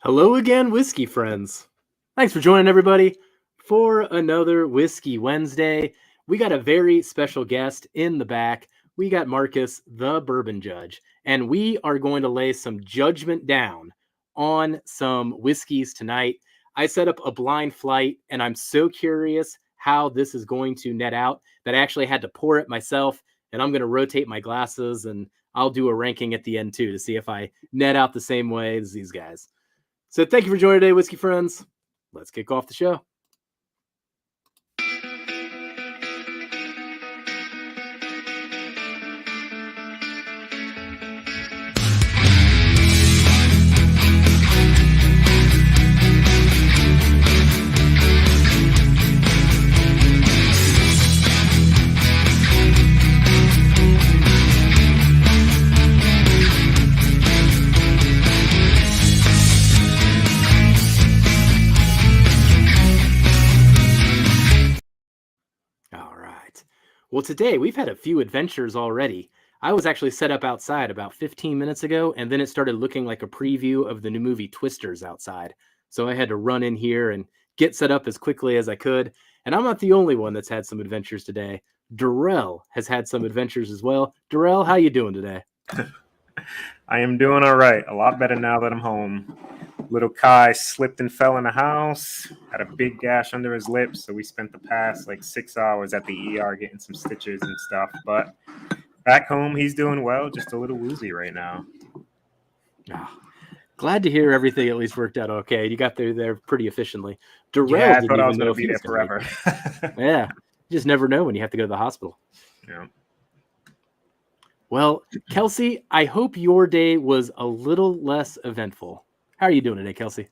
Hello again, whiskey friends. Thanks for joining everybody for another Whiskey Wednesday. We got a very special guest in the back. We got Marcus, the Bourbon Judge, and we are going to lay some judgment down on some whiskeys tonight. I set up a blind flight, and I'm so curious how this is going to net out that I actually had to pour it myself, and I'm going to rotate my glasses, and I'll do a ranking at the end too to see if I net out the same way as these guys. So thank you for joining today, whiskey friends. Let's kick off the show. Well, today we've had a few adventures already. I was actually set up outside about 15 minutes ago, and then it started looking like a preview of the new movie Twisters outside. So I had to run in here and get set up as quickly as I could. And I'm not the only one that's had some adventures today. Darrell has had some adventures as well. Darrell, how you doing today? I am doing all right. A lot better now that I'm home. Little Kai slipped and fell in the house, had a big gash under his lips, so we spent the past 6 hours at the ER getting some stitches and stuff. But back home, he's doing well, just a little woozy right now. Oh, glad to hear everything at least worked out okay. You got there pretty efficiently. Darrell, yeah, I thought I was going to be there forever. Yeah, you just never know when you have to go to the hospital. Yeah. Well, Kelsey, I hope your day was a little less eventful. How are you doing today, Kelsey?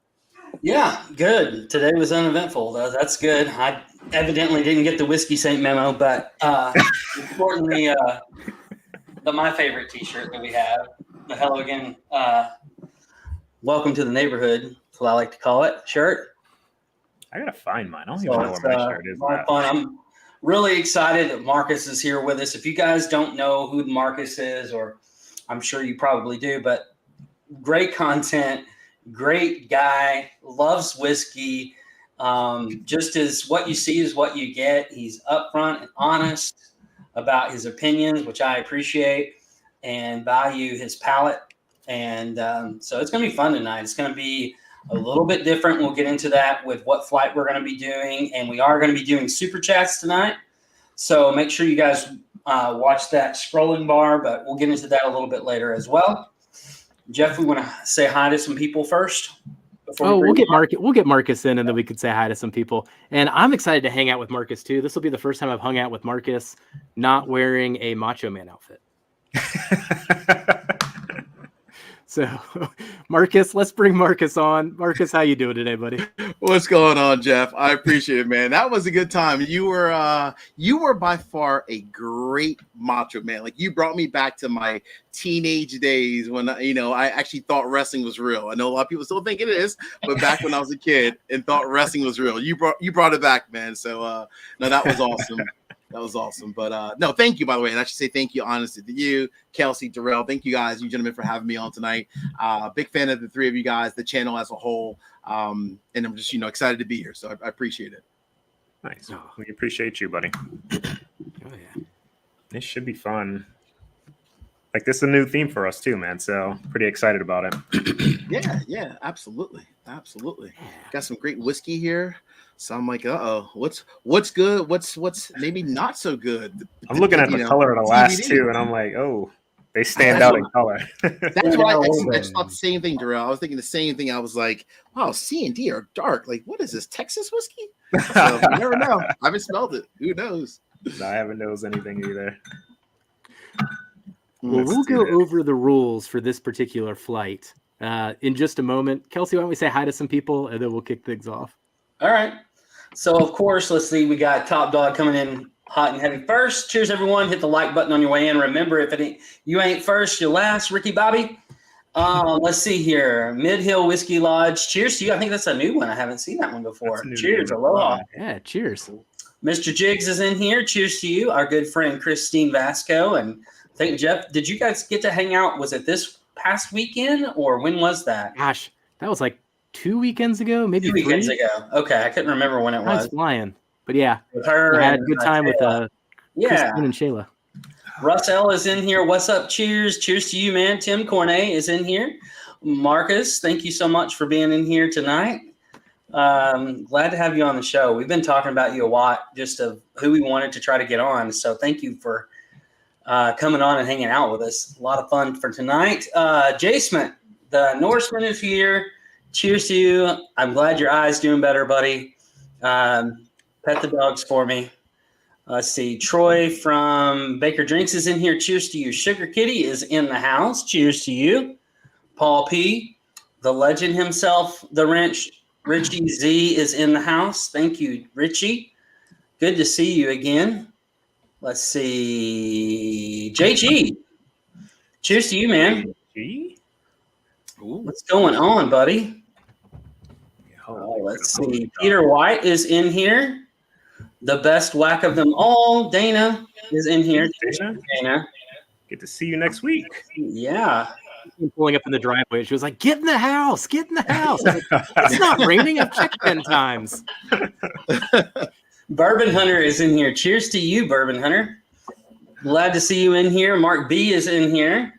Yeah, good. Today was uneventful. That's good. I evidently didn't get the Whiskey Saint memo, but importantly, my favorite T-shirt that we have, the Hello Again, Welcome to the Neighborhood, that's what I like to call it, shirt. I gotta find mine. I don't even know where my shirt is. Fun. I'm really excited that Marcus is here with us. If you guys don't know who Marcus is, or I'm sure you probably do, but great content. Great guy, loves whiskey. Just as what you see is what you get. He's upfront and honest about his opinions, which I appreciate and value his palate. And so it's going to be fun tonight. It's going to be a little bit different. We'll get into that with what flight we're going to be doing. And we are going to be doing super chats tonight. So make sure you guys watch that scrolling bar, but we'll get into that a little bit later as well. Jeff, we want to say hi to some people first. We'll get Marcus in, and then we could say hi to some people. And I'm excited to hang out with Marcus too. This will be the first time I've hung out with Marcus not wearing a Macho Man outfit. So, Marcus, let's bring Marcus on. Marcus, how you doing today, buddy? What's going on, Jeff? I appreciate it, man. That was a good time. You were by far a great Macho Man. You brought me back to my teenage days when I actually thought wrestling was real. I know a lot of people still think it is, but back when I was a kid and thought wrestling was real, you brought it back, man. So no, that was awesome. That was awesome. But no, thank you, by the way. And I should say thank you, honestly, to you, Kelsey, Darrell. Thank you guys, you gentlemen, for having me on tonight. Big fan of the three of you guys, the channel as a whole. And I'm just, excited to be here. So I appreciate it. Nice. We appreciate you, buddy. Oh, yeah. This should be fun. This is a new theme for us too, man. So pretty excited about it. Yeah, absolutely. Got some great whiskey here. So I'm like, what's good? What's maybe not so good? I'm looking at the color of the last two, and I'm like, oh, they stand out in color. That's why I just thought the same thing, Darrell. I was thinking the same thing. I was like, wow, C and D are dark. What is this, Texas whiskey? So you never know. I haven't smelled it. Who knows? No, I haven't knows anything either. Well, we'll go over the rules for this particular flight in just a moment. Kelsey, why don't we say hi to some people, and then we'll kick things off. All right. So, of course, let's see. We got Top Dog coming in hot and heavy first. Cheers, everyone. Hit the like button on your way in. Remember, you ain't first, you're last. Ricky Bobby. Let's see here. Mid Hill Whiskey Lodge. Cheers to you. I think that's a new one. I haven't seen that one before. Cheers. Aloha. Yeah, cheers. Mr. Jiggs is in here. Cheers to you. Our good friend Christine Vasco. And I think, Jeff, did you guys get to hang out? Was it this past weekend or when was that? Gosh, that was 2 weekends ago, maybe 2 weekends 3. ago. Okay, I couldn't remember when it Time's was. flying. But yeah, With her I had a and good time with Shayla. Yeah. Christine and Shayla. Russell is in here. What's up? Cheers. Cheers to you, man. Tim Cornet is in here. Marcus, thank you so much for being in here tonight. Glad to have you on the show. We've been talking about you a lot, just of who we wanted to try to get on. So thank you for coming on and hanging out with us. A lot of fun for tonight. Judgement, the Norseman is here. Cheers to you. I'm glad your eye's doing better, buddy. Pet the dogs for me. Let's see. Troy from Baker Drinks is in here. Cheers to you. Sugar Kitty is in the house. Cheers to you. Paul P., the legend himself, the wrench. Richie Z is in the house. Thank you, Richie. Good to see you again. Let's see. JG. Cheers to you, man. What's going on, buddy? Let's see. Peter White is in here. The best whack of them all, Dana, is in here. Dana. Get to see you next week. Yeah. Pulling up in the driveway, she was like, "Get in the house! Get in the house!" I was like, "It's not raining. I've checked 10 times." Bourbon Hunter is in here. Cheers to you, Bourbon Hunter. Glad to see you in here. Mark B is in here.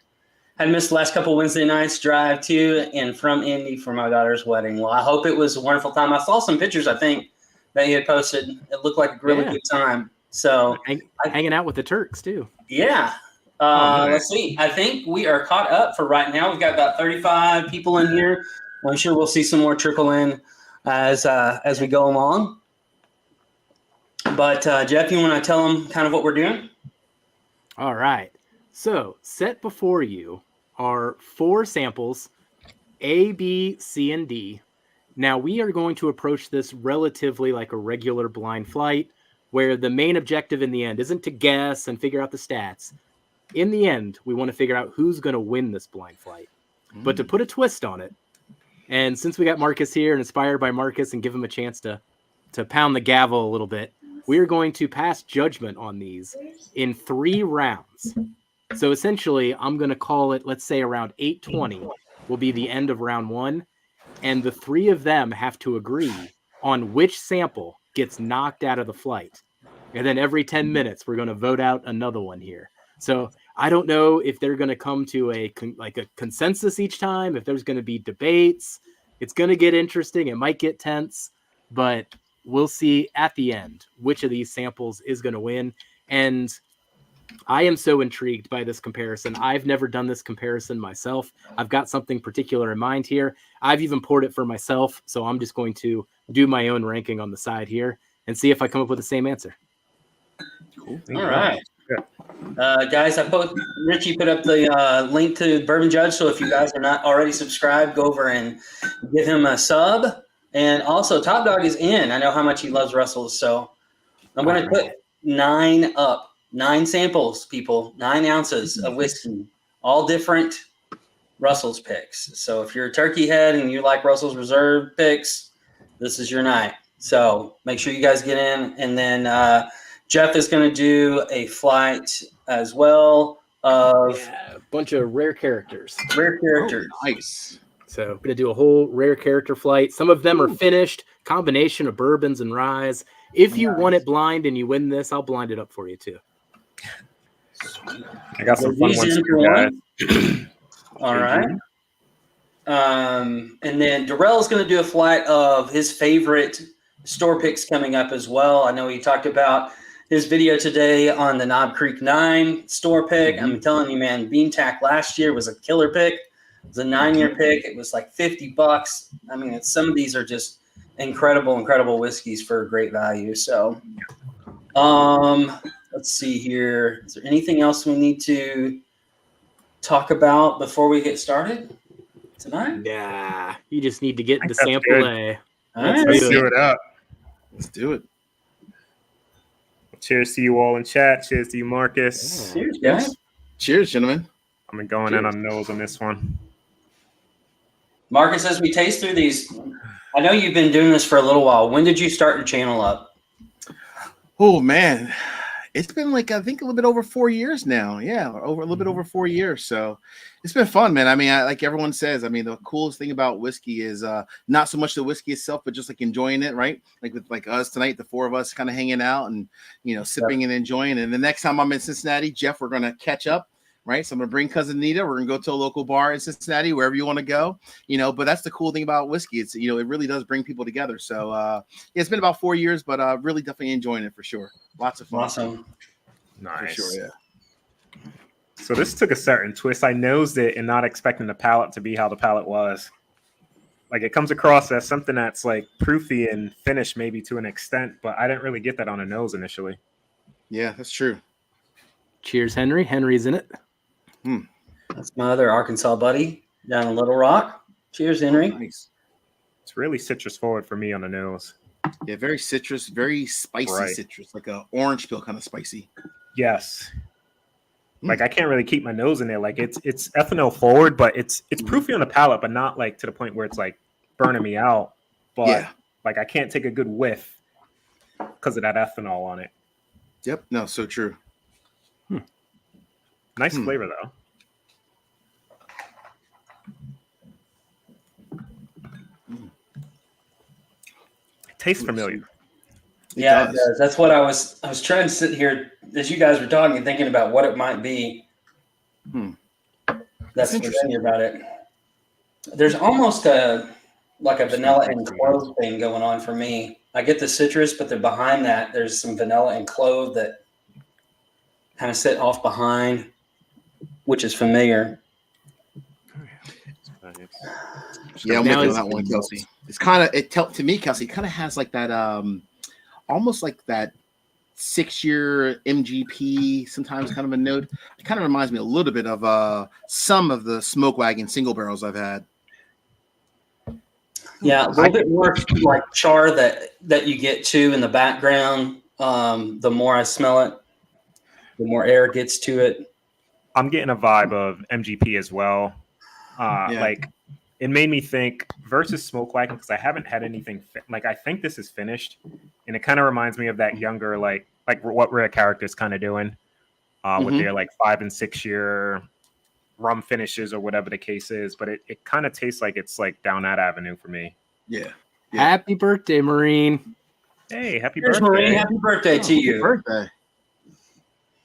Had missed the last couple Wednesday nights drive to and from Indy for my daughter's wedding. Well, I hope it was a wonderful time. I saw some pictures, I think, that you had posted. It looked like a really good time. So hanging out with the Turks too. Yeah. Let's see. I think we are caught up for right now. We've got about 35 people in here. I'm sure we'll see some more trickle in as we go along. But Jeff, you want to tell them kind of what we're doing? All right. So set before you are 4 samples, A, B, C, and D. Now we are going to approach this relatively like a regular blind flight, where the main objective in the end isn't to guess and figure out the stats. In the end, we want to figure out who's going to win this blind flight. But to put a twist on it, and since we got Marcus here and inspired by Marcus and give him a chance to pound the gavel a little bit, we are going to pass judgment on these in 3 rounds. So essentially, I'm going to call it, let's say around 8:20 will be the end of round 1. And the 3 of them have to agree on which sample gets knocked out of the flight. And then every 10 minutes, we're going to vote out another one here. So I don't know if they're going to come to a consensus each time, if there's going to be debates. It's going to get interesting. It might get tense, but we'll see at the end which of these samples is going to win. And I am so intrigued by this comparison. I've never done this comparison myself. I've got something particular in mind here. I've even poured it for myself, so I'm just going to do my own ranking on the side here and see if I come up with the same answer. Cool. All right. Guys, Richie put up the link to Bourbon Judge, so if you guys are not already subscribed, go over and give him a sub. And also, Top Dog is in. I know how much he loves Russell's, so I'm going to put 9 up. 9 samples, people, 9 ounces of whiskey, all different Russell's picks. So if you're a turkey head and you like Russell's Reserve picks, this is your night. So make sure you guys get in. And then Jeff is going to do a flight as well of a bunch of rare characters. Rare characters. Oh, nice. So I'm going to do a whole rare character flight. Some of them are finished, combination of bourbons and ryes. If you want it blind and you win this, I'll blind it up for you too. I got some fun ones for guys. All right. And then Darrell is going to do a flight of his favorite store picks coming up as well. I know he talked about his video today on the Knob Creek 9 store pick. I'm telling you, man, Bean Tack last year was a killer pick. It was a 9-year pick. It was like $50. I mean, some of these are just incredible whiskeys for great value. So, let's see here. Is there anything else we need to talk about before we get started tonight? Nah, you just need to get into sample A. Let's do it up. Let's do it. Cheers to you all in chat. Cheers to you, Marcus. Cheers, guys. Cheers, gentlemen. I'm going in on nose on this one. Marcus, as we taste through these, I know you've been doing this for a little while. When did you start your channel up? Oh, man. It's been like, I think a little bit over 4 years now. Yeah, over a little bit over 4 years. So it's been fun, man. I mean, like everyone says, I mean, the coolest thing about whiskey is not so much the whiskey itself, but just like enjoying it, right? Like with like us tonight, the four of us kind of hanging out and, you know, sipping and enjoying. And the next time I'm in Cincinnati, Jeff, we're going to catch up. Right. So I'm going to bring cousin Nita. We're going to go to a local bar in Cincinnati, wherever you want to go, you know, but that's the cool thing about whiskey. It's, you know, it really does bring people together. So yeah, it's been about 4 years, but really definitely enjoying it for sure. Lots of fun. Awesome. Nice. For sure, yeah. So this took a certain twist. I nosed it and not expecting the palate to be how the palate was. Like it comes across as something that's like proofy and finished maybe to an extent, but I didn't really get that on a nose initially. Yeah, that's true. Cheers, Henry. Henry's in it. That's my other Arkansas buddy down in Little Rock. Cheers, Henry. Nice. It's really citrus forward for me on the nose. Yeah, very citrus, very spicy citrus, like a orange peel kind of spicy. Yes. Like I can't really keep my nose in there. Like it's ethanol forward, but it's proofy on the palate, but not like to the point where it's like burning me out. But like I can't take a good whiff because of that ethanol on it. Yep. No, so true. Nice flavor though. It tastes familiar. Yeah, it does. That's what I was trying to sit here as you guys were talking and thinking about what it might be. That's interesting about it. There's almost a vanilla and clove thing going on for me. I get the citrus, but then behind that, there's some vanilla and clove that kind of sit off behind, which is familiar. Yeah, I'm with you on that one, Kelsey. It's kind of to me, Kelsey, it kind of has like that almost like that 6-year MGP, sometimes kind of a note. It kind of reminds me a little bit of some of the Smoke Wagon single barrels I've had. Yeah, a little bit more like char that you get to in the background. The more I smell it, the more air gets to it. I'm getting a vibe of MGP as well. Like it made me think versus Smoke Wagon because I haven't had anything like I think this is finished, and it kind of reminds me of that younger like what Rare Character's kind of doing with their like 5 and 6 year rum finishes or whatever the case is. But it kind of tastes like it's like down that avenue for me. Yeah. Happy birthday, Marine. Hey, happy Here's birthday. Marine. Happy birthday to you. Birthday.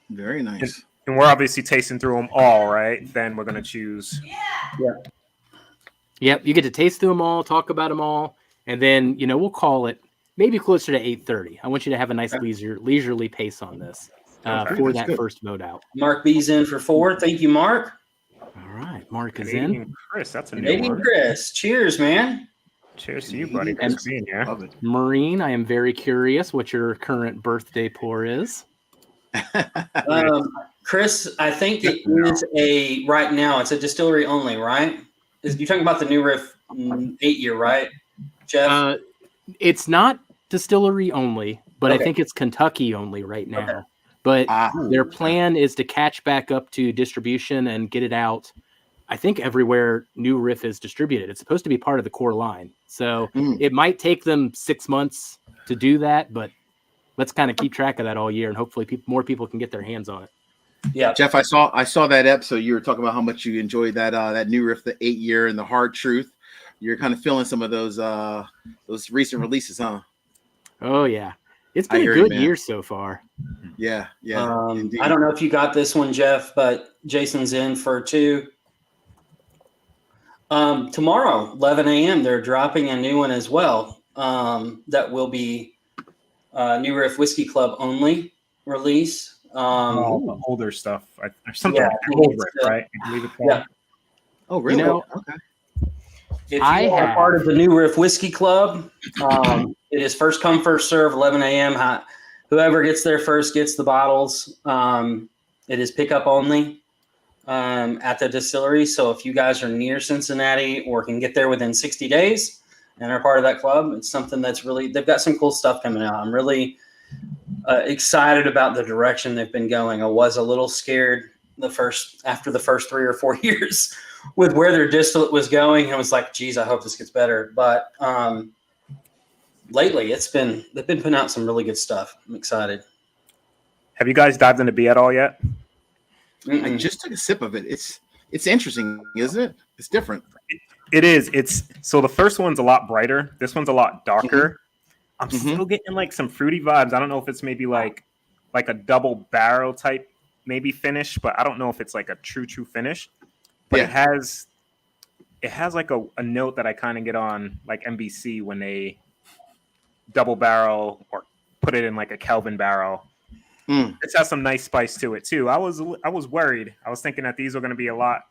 Very nice. And we're obviously tasting through them all, right? Then we're going to choose. Yep, you get to taste through them all, talk about them all, and then, you know, we'll call it maybe closer to 8:30. I want you to have a nice leisurely pace on this for that first vote out. Mark B's in for 4. Thank you, Mark. All right, Mark is Canadian in. Chris, that's a new Canadian one. Chris, cheers, man. Cheers to you, buddy. Thanks for being here. Love it. Marine, I am very curious what your current birthday pour is. Chris, I think it is right now, it's a distillery only, right? You're talking about the New Riff 8-year, right, Jeff? It's not distillery only, but I think it's Kentucky only right now. Okay. But their plan is to catch back up to distribution and get it out, I think, everywhere New Riff is distributed. It's supposed to be part of the core line. So it might take them 6 months to do that, but let's kind of keep track of that all year, and hopefully more people can get their hands on it. Yeah, Jeff, I saw that episode. You were talking about how much you enjoyed that New Riff, the 8-year, and the Hard Truth. You're kind of feeling some of those recent releases, huh? Oh yeah, it's been a good year so far. Yeah. I don't know if you got this one, Jeff, but Jason's in for 2. Tomorrow, 11 a.m., they're dropping a new one as well. That will be New Riff Whiskey Club only release. All the older stuff. Something like that, right? I believe it's called. Oh, really? You know, okay. If you are part of the New Riff Whiskey Club, it is first come, first serve, 11 a.m. Whoever gets there first gets the bottles. It is pickup only at the distillery. So if you guys are near Cincinnati or can get there within 60 days and are part of that club, it's something that's really, they've got some cool stuff coming out. I'm really excited about the direction they've been going. I was a little scared after the first 3 or 4 years with where their distillate was going. I was like, geez, I hope this gets better. But lately they've been putting out some really good stuff. I'm excited. Have you guys dived into B at all yet? I just took a sip of it. It's interesting, isn't it? It's different. It is. It's so the first one's a lot brighter. This one's a lot darker. I'm still getting like some fruity vibes. I don't know if it's maybe like a double barrel type maybe finish, but I don't know if it's like a true finish. But it has like a note that I kind of get on like NBC when they double barrel or put it in like a Kelvin barrel. It has some nice spice to it too. I was worried. I was thinking that these were going to be a lot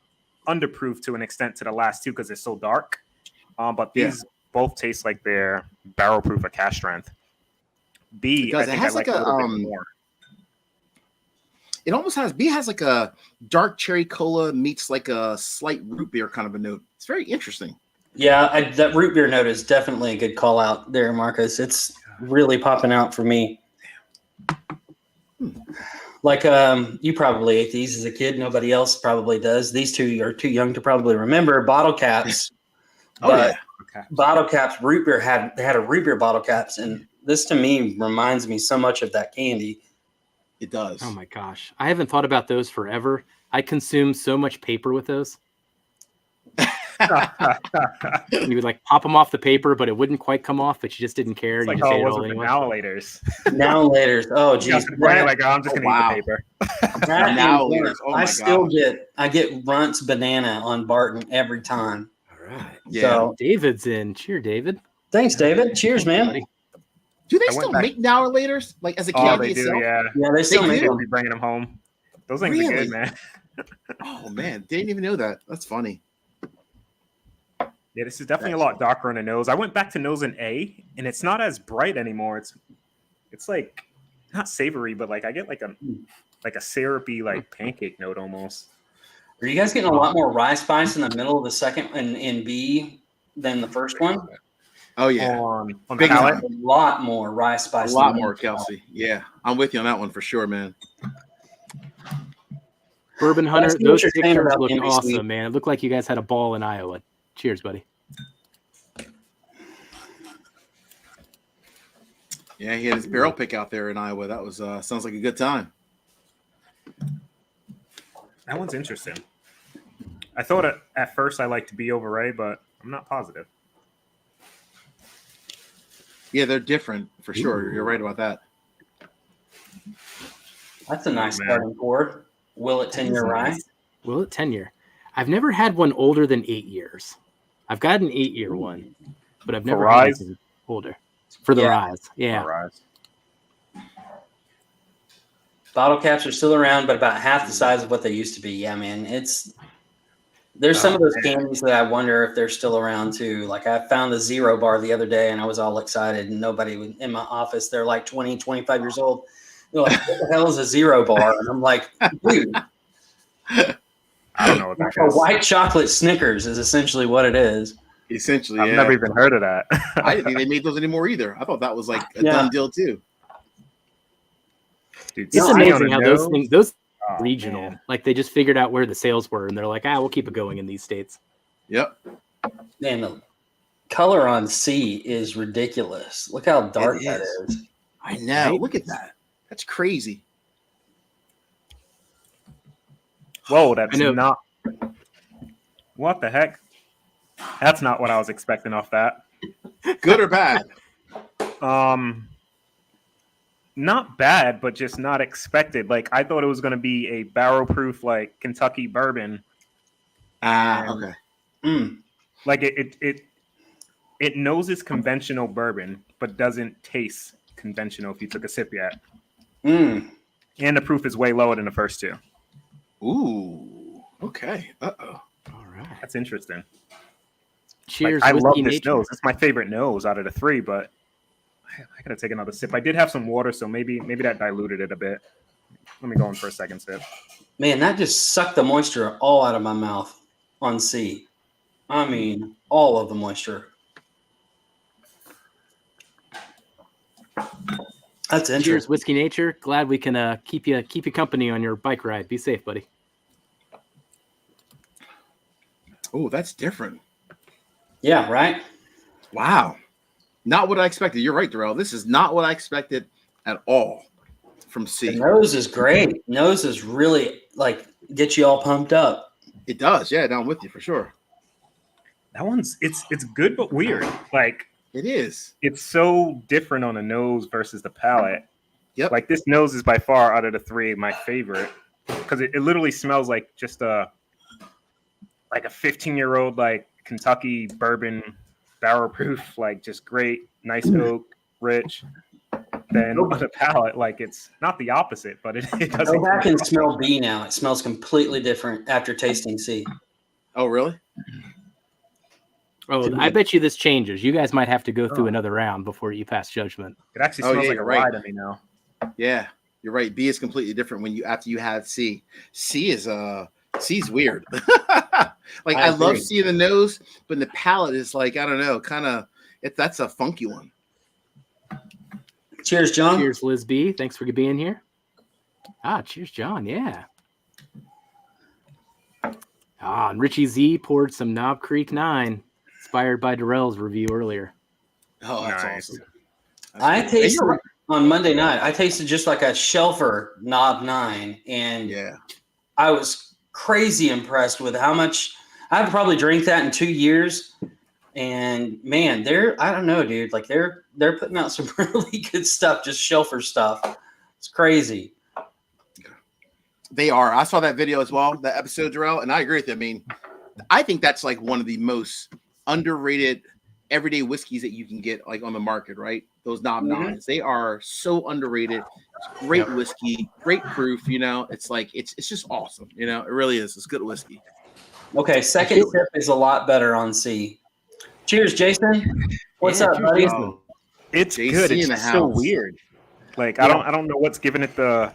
underproof to an extent to the last two because they're so dark. But these both taste like they're barrel proof or cash strength. B, because I think I like a little bit more. It almost has B has like a dark cherry cola meets like a slight root beer kind of a note. It's very interesting. Yeah, that root beer note is definitely a good call out there, Marcus. It's really popping out for me. Like you probably ate these as a kid. Nobody else probably does. These two are too young to probably remember bottle caps. Bottle caps, root beer they had a root beer bottle caps, and this to me reminds me so much of that candy. It does. Oh my gosh. I haven't thought about those forever. I consumed so much paper with those. You would like pop them off the paper, but it wouldn't quite come off, but you just didn't care. It's You like just how ate it it was all with the anyway. Now-laters. Now-laters. Oh, geez. Like, I'm just going to eat the paper. Now-laters. Oh I still get Runt's banana on Barton every time. All right. Yeah. So, David's in. Cheer, David. thanks, David. Cheers, man. Buddy. Do they still make now-laters like as a candy they do, itself? Yeah, they still make They'll them. be bringing them home. Those things are good, man. Oh man, didn't even know that. That's funny. Yeah, this is definitely a lot darker on the nose. I went back to nose in A, and it's not as bright anymore. It's like not savory, but like I get like a syrupy like pancake note almost. Are you guys getting a lot more rye spice in the middle of the second in B than the first one? Oh yeah, on big palate. A lot more rye spice. A lot more, Kelsey. Yeah, I'm with you on that one for sure, man. Bourbon Hunter, see what those you're saying pictures about look NBC. awesome, man. It looked like you guys had a ball in Iowa. Cheers, buddy. Yeah, he had his barrel pick out there in Iowa. That was sounds like a good time. That one's interesting. I thought at first I liked B over A, but I'm not positive. Yeah, they're different for sure. You're right about that. That's a nice starting chord. Will it 10-year rye? Will it 10-year? I've never had one older than 8 years. I've got an 8-year one, but I've never had anything older. For the rise. Yeah. Rise. Bottle caps are still around, but about half the size of what they used to be. Yeah, man. There's some of those candies that I wonder if they're still around too. Like I found the Zero bar the other day and I was all excited and nobody was in my office. They're like 20, 25 years old. They're like, what the hell is a Zero bar? And I'm like, dude. I don't know what that A is. white chocolate Snickers is essentially what it is. Essentially, I've never even heard of that. I didn't think they made those anymore either. I thought that was like a done deal too. Dude, It's amazing how those Oh, regional, man. like they just figured out where the sales were and they're like, we'll keep it going in these states. Yep. Man, the color on C is ridiculous. Look how dark that is. I know. Right? Look at that. That's crazy. Whoa, that's I know. not. What the heck? That's not what I was expecting off that. Good or bad? Not bad, but just not expected. Like I thought it was going to be a barrel-proof like Kentucky bourbon. Okay. Like it knows it's conventional bourbon, but doesn't taste conventional if you took a sip yet. And the proof is way lower than the first two. Ooh. Okay. Uh-oh. All right. That's interesting. Cheers. Like, I love Whiskey this Nature. nose. It's my favorite nose out of the three, but I gotta take another sip. I did have some water, so maybe that diluted it a bit. Let me go in for a second sip. Man, that just sucked the moisture all out of my mouth on C. I mean, all of the moisture. That's interesting. Cheers, Whiskey Nature. Glad we can keep you company on your bike ride. Be safe, buddy. Oh, that's different. Yeah, right? Wow. Not what I expected. You're right, Darrell. This is not what I expected at all. from The C. nose is great. Nose is really like get you all pumped up. It does, yeah. No, I'm with you for sure. That one's it's good but weird. Like It is. it's so different on the nose versus the palate. Yep. Like this nose is by far out of the three my favorite because it literally smells like just a 15-year-old like Kentucky bourbon barrel proof, like just great, nice oak, rich. Then on the palate, like it's not the opposite, but it doesn't. Go back and smell B now. It smells completely different after tasting C. Oh, really? Oh, I bet you this changes. You guys might have to go through another round before you pass judgment. It actually Oh, smells yeah, like a you're right. rye to me now. Yeah, you're right. B is completely different when you after you had C. C's weird. Like I love C in the nose, but in the palate is like I don't know, kind of. That's a funky one. Cheers, John. Cheers, Liz B. Thanks for being here. Cheers, John. Yeah. And Richie Z poured some Knob Creek 9, inspired by Darrell's review earlier. Oh, that's Nice. awesome. I That's tasted cool. on Monday night. I tasted just like a Shelfer Knob 9, and Yeah. I was crazy impressed with how much. I'd probably drink that in 2 years. And man, I don't know, dude. Like they're putting out some really good stuff, just Shelfer stuff. It's crazy. They are. I saw that video as well, that episode, Darrell, and I agree with you. I mean, I think that's like one of the most underrated everyday whiskeys that you can get like on the market, right? Those Knob Nines. They are so underrated. It's great whiskey, great proof, you know. It's like it's just awesome, you know. It really is. It's good whiskey. Okay, second sip is a lot better on C. Cheers, Jason. What's up, cheers, buddy? Jason. It's JC good. It's in the just so house. weird. Like I don't know what's giving it the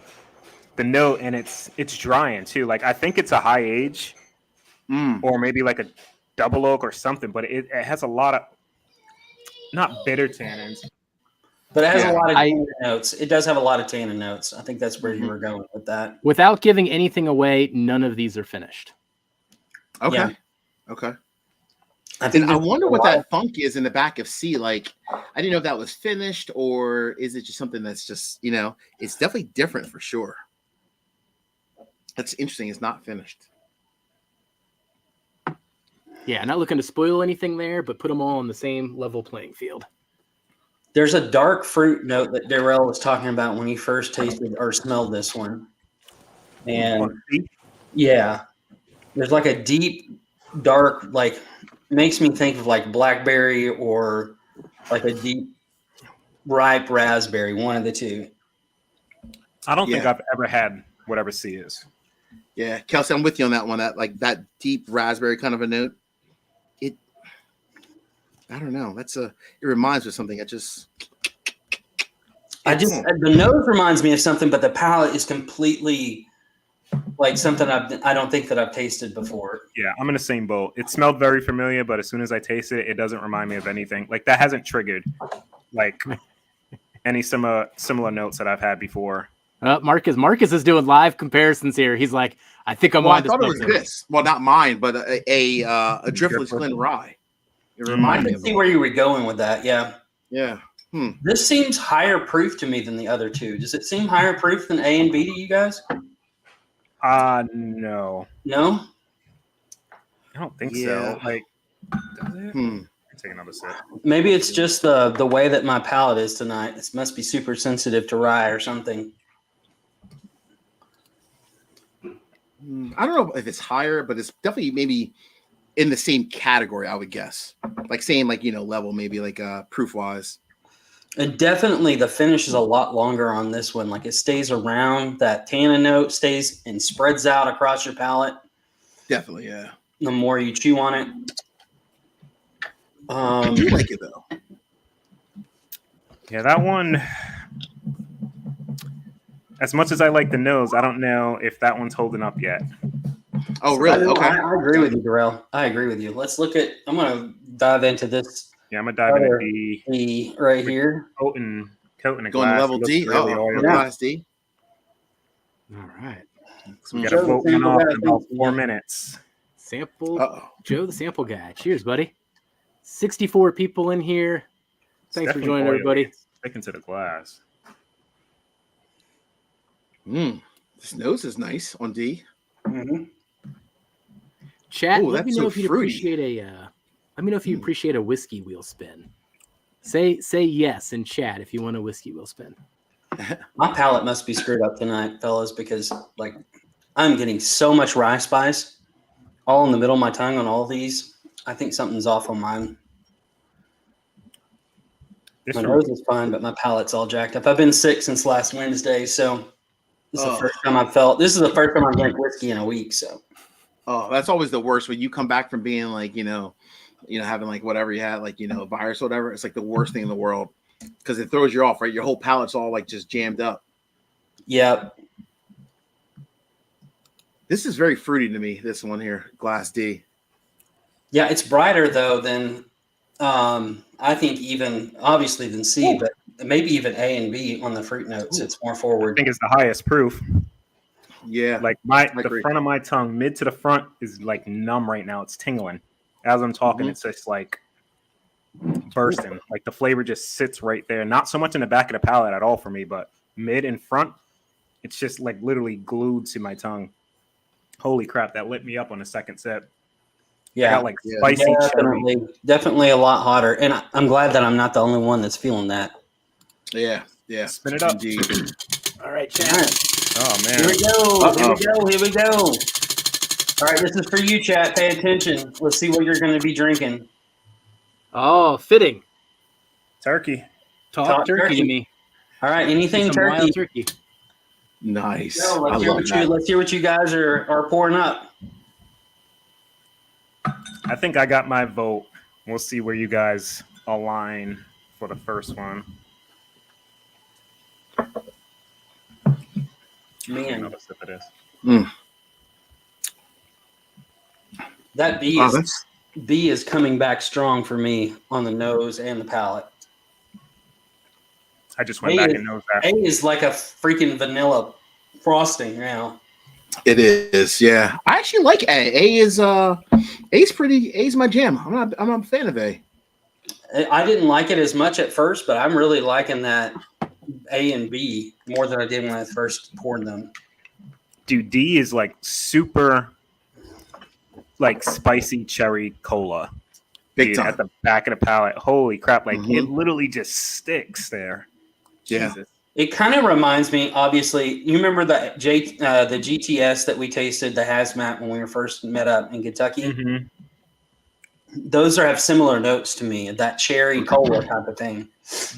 note, and it's drying too. Like I think it's a high age, or maybe like a double oak or something. But it has a lot of not bitter tannins. But it has a lot of tannin notes. It does have a lot of tannin notes. I think that's where you were going with that. Without giving anything away, none of these are finished. Okay. Yeah. Okay. I wonder what that funk is in the back of C. Like, I didn't know if that was finished or is it just something that's just, you know, it's definitely different for sure. That's interesting. It's not finished. Yeah, not looking to spoil anything there, but put them all on the same level playing field. There's a dark fruit note that Darrell was talking about when he first tasted or smelled this one. And yeah, there's like a deep, dark, like makes me think of like blackberry or like a deep, ripe raspberry, one of the two. I don't think I've ever had whatever C is. Yeah, Kelsey, I'm with you on that one. That like that deep raspberry kind of a note. I don't know. It reminds me of something. The nose reminds me of something, but the palate is completely like something I don't think that I've tasted before. Yeah, I'm in the same boat. It smelled very familiar, but as soon as I taste it, it doesn't remind me of anything. Like that hasn't triggered like any similar notes that I've had before. Marcus is doing live comparisons here. He's like, I think I'm on to something. I thought it was this. Well, not mine, but a Driftless Glen Rye. It I reminded me can of see it. where you were going with that. Yeah. Yeah. This seems higher proof to me than the other two. Does it seem higher proof than A and B to you guys? No. No? I don't think so. Like, does it? Take another sip. Maybe it's just the way that my palate is tonight. It must be super sensitive to rye or something. I don't know if it's higher, but it's definitely maybe in the same category, I would guess. Like same, like, you know, level, maybe like proof wise. And definitely the finish is a lot longer on this one. Like it stays around, that tannin note stays and spreads out across your palate. Definitely, yeah. The more you chew on it. I do like it though. Yeah, that one. As much as I like the nose, I don't know if that one's holding up yet. Oh, really? Okay. I agree with you, Darrell. I agree with you. Let's look at. I'm going to dive into this. Yeah, I'm gonna dive into D right here. Coating a Going glass. to level D. Really oily. Glass D. All right. So we got to vote one off in about 4 minutes. Joe, the sample guy. Cheers, buddy. 64 people in here. Thanks for joining, everybody. Sticking to the glass. This nose is nice on D. Mm-hmm. Chat, Ooh, let me that's know so if you'd fruity. appreciate let me know if you appreciate a whiskey wheel spin. Say yes in chat if you want a whiskey wheel spin. My palate must be screwed up tonight, fellas, because like I'm getting so much rye spice all in the middle of my tongue on all these. I think something's off on mine. My nose is fine, but my palate's all jacked up. I've been sick since last Wednesday, so this is the first time this is the first time I've drank whiskey in a week. So that's always the worst when you come back from being like, having like whatever you had, like, a virus or whatever. It's like the worst thing in the world because it throws you off, right? Your whole palate's all like just jammed up. yeah. This is very fruity to me, this one here, Glass D. Yeah, it's brighter though than I think even obviously than C, but maybe even A and B on the fruit notes. It's more I forward. think it's the highest proof. Yeah. Like the front of my tongue, mid to the front is like numb right now. It's tingling. As I'm talking, it's just like bursting. Like the flavor just sits right there. Not so much in the back of the palate at all for me, but mid and front, it's just like literally glued to my tongue. Holy crap, that lit me up on the second sip. Yeah, I got like spicy cherry. Definitely a lot hotter. And I'm glad that I'm not the only one that's feeling that. Yeah. Spin it up. Indeed. All right, chat. All right. Oh man. Here we go. Here we go. All right, this is for you, chat. Pay attention. Let's see what you're going to be drinking. Oh, fitting. Turkey. Talk turkey to me. All right, anything Some turkey. wild turkey. Nice. So let's hear what you guys are pouring up. I think I got my vote. We'll see where you guys align for the first one. Man, Another sip of this. that B is coming back strong for me on the nose and the palate. I just went back and nosed that. A is like a freaking vanilla frosting now. It is, yeah. I actually like A. A's my jam. I'm not a fan of A. I didn't like it as much at first, but I'm really liking that A and B more than I did when I first poured them. Dude, D is like super like spicy cherry cola. Big time. At the back of the palate. Holy crap. Like it literally just sticks there. Yeah. Jesus. It kind of reminds me, obviously, you remember the GTS that we tasted, the hazmat, when we were first met up in Kentucky? Mm-hmm. Those have similar notes to me, that cherry cola type of thing.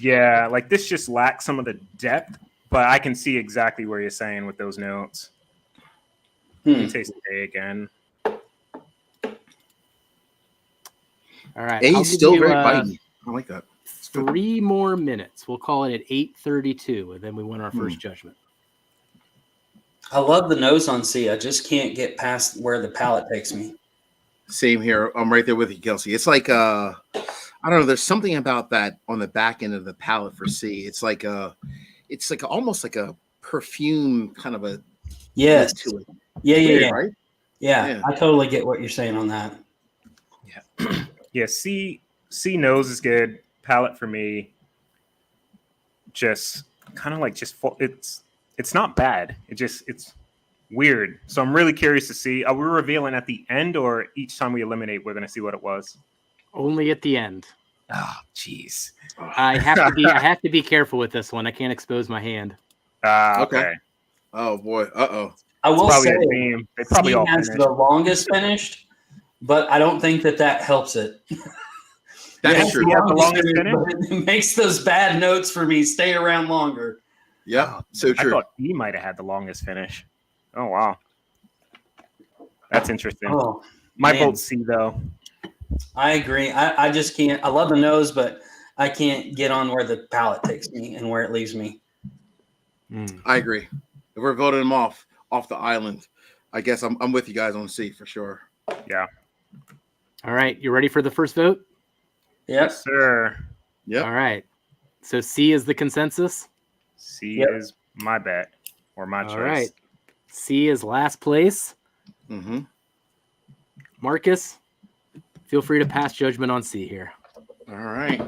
Yeah, like this just lacks some of the depth, but I can see exactly where you're saying with those notes. Let me taste the A again. All right. A's still very bitey. I like that. 3 more minutes. We'll call it at 8:32, and then we win our first judgment. I love the nose on C. I just can't get past where the palate takes me. Same here. I'm right there with you, Kelsey. It's like I don't know. There's something about that on the back end of the palate for C. It's like almost like a perfume kind of a yes to it. Yeah. Right? Yeah, I totally get what you're saying on that. Yeah. Yeah, C nose is good. Palate for me, just kind of like it's not bad. It's weird. So I'm really curious to see. Are we revealing at the end or each time we eliminate, we're going to see what it was? Only at the end. Oh, jeez. I have to be careful with this one. I can't expose my hand. Okay. Oh boy. Uh-oh. I will say they probably C all has finished. the longest finished, but I don't think that helps it. That's true. The longest finish? But it makes those bad notes for me stay around longer. Yeah, so true. I thought E might have had the longest finish. Oh, wow. That's interesting. Oh, My vote's C, though. I agree. I just can't. I love the nose, but I can't get on where the palate takes me and where it leaves me. I agree. If we're voting them off the island, I guess I'm with you guys on C for sure. Yeah. All right. You ready for the first vote? Yes, sir. Yeah. All right. So C is the consensus. C is my bet or my choice. All right. C is last place. Mm-hmm. Marcus, feel free to pass judgment on C here. All right.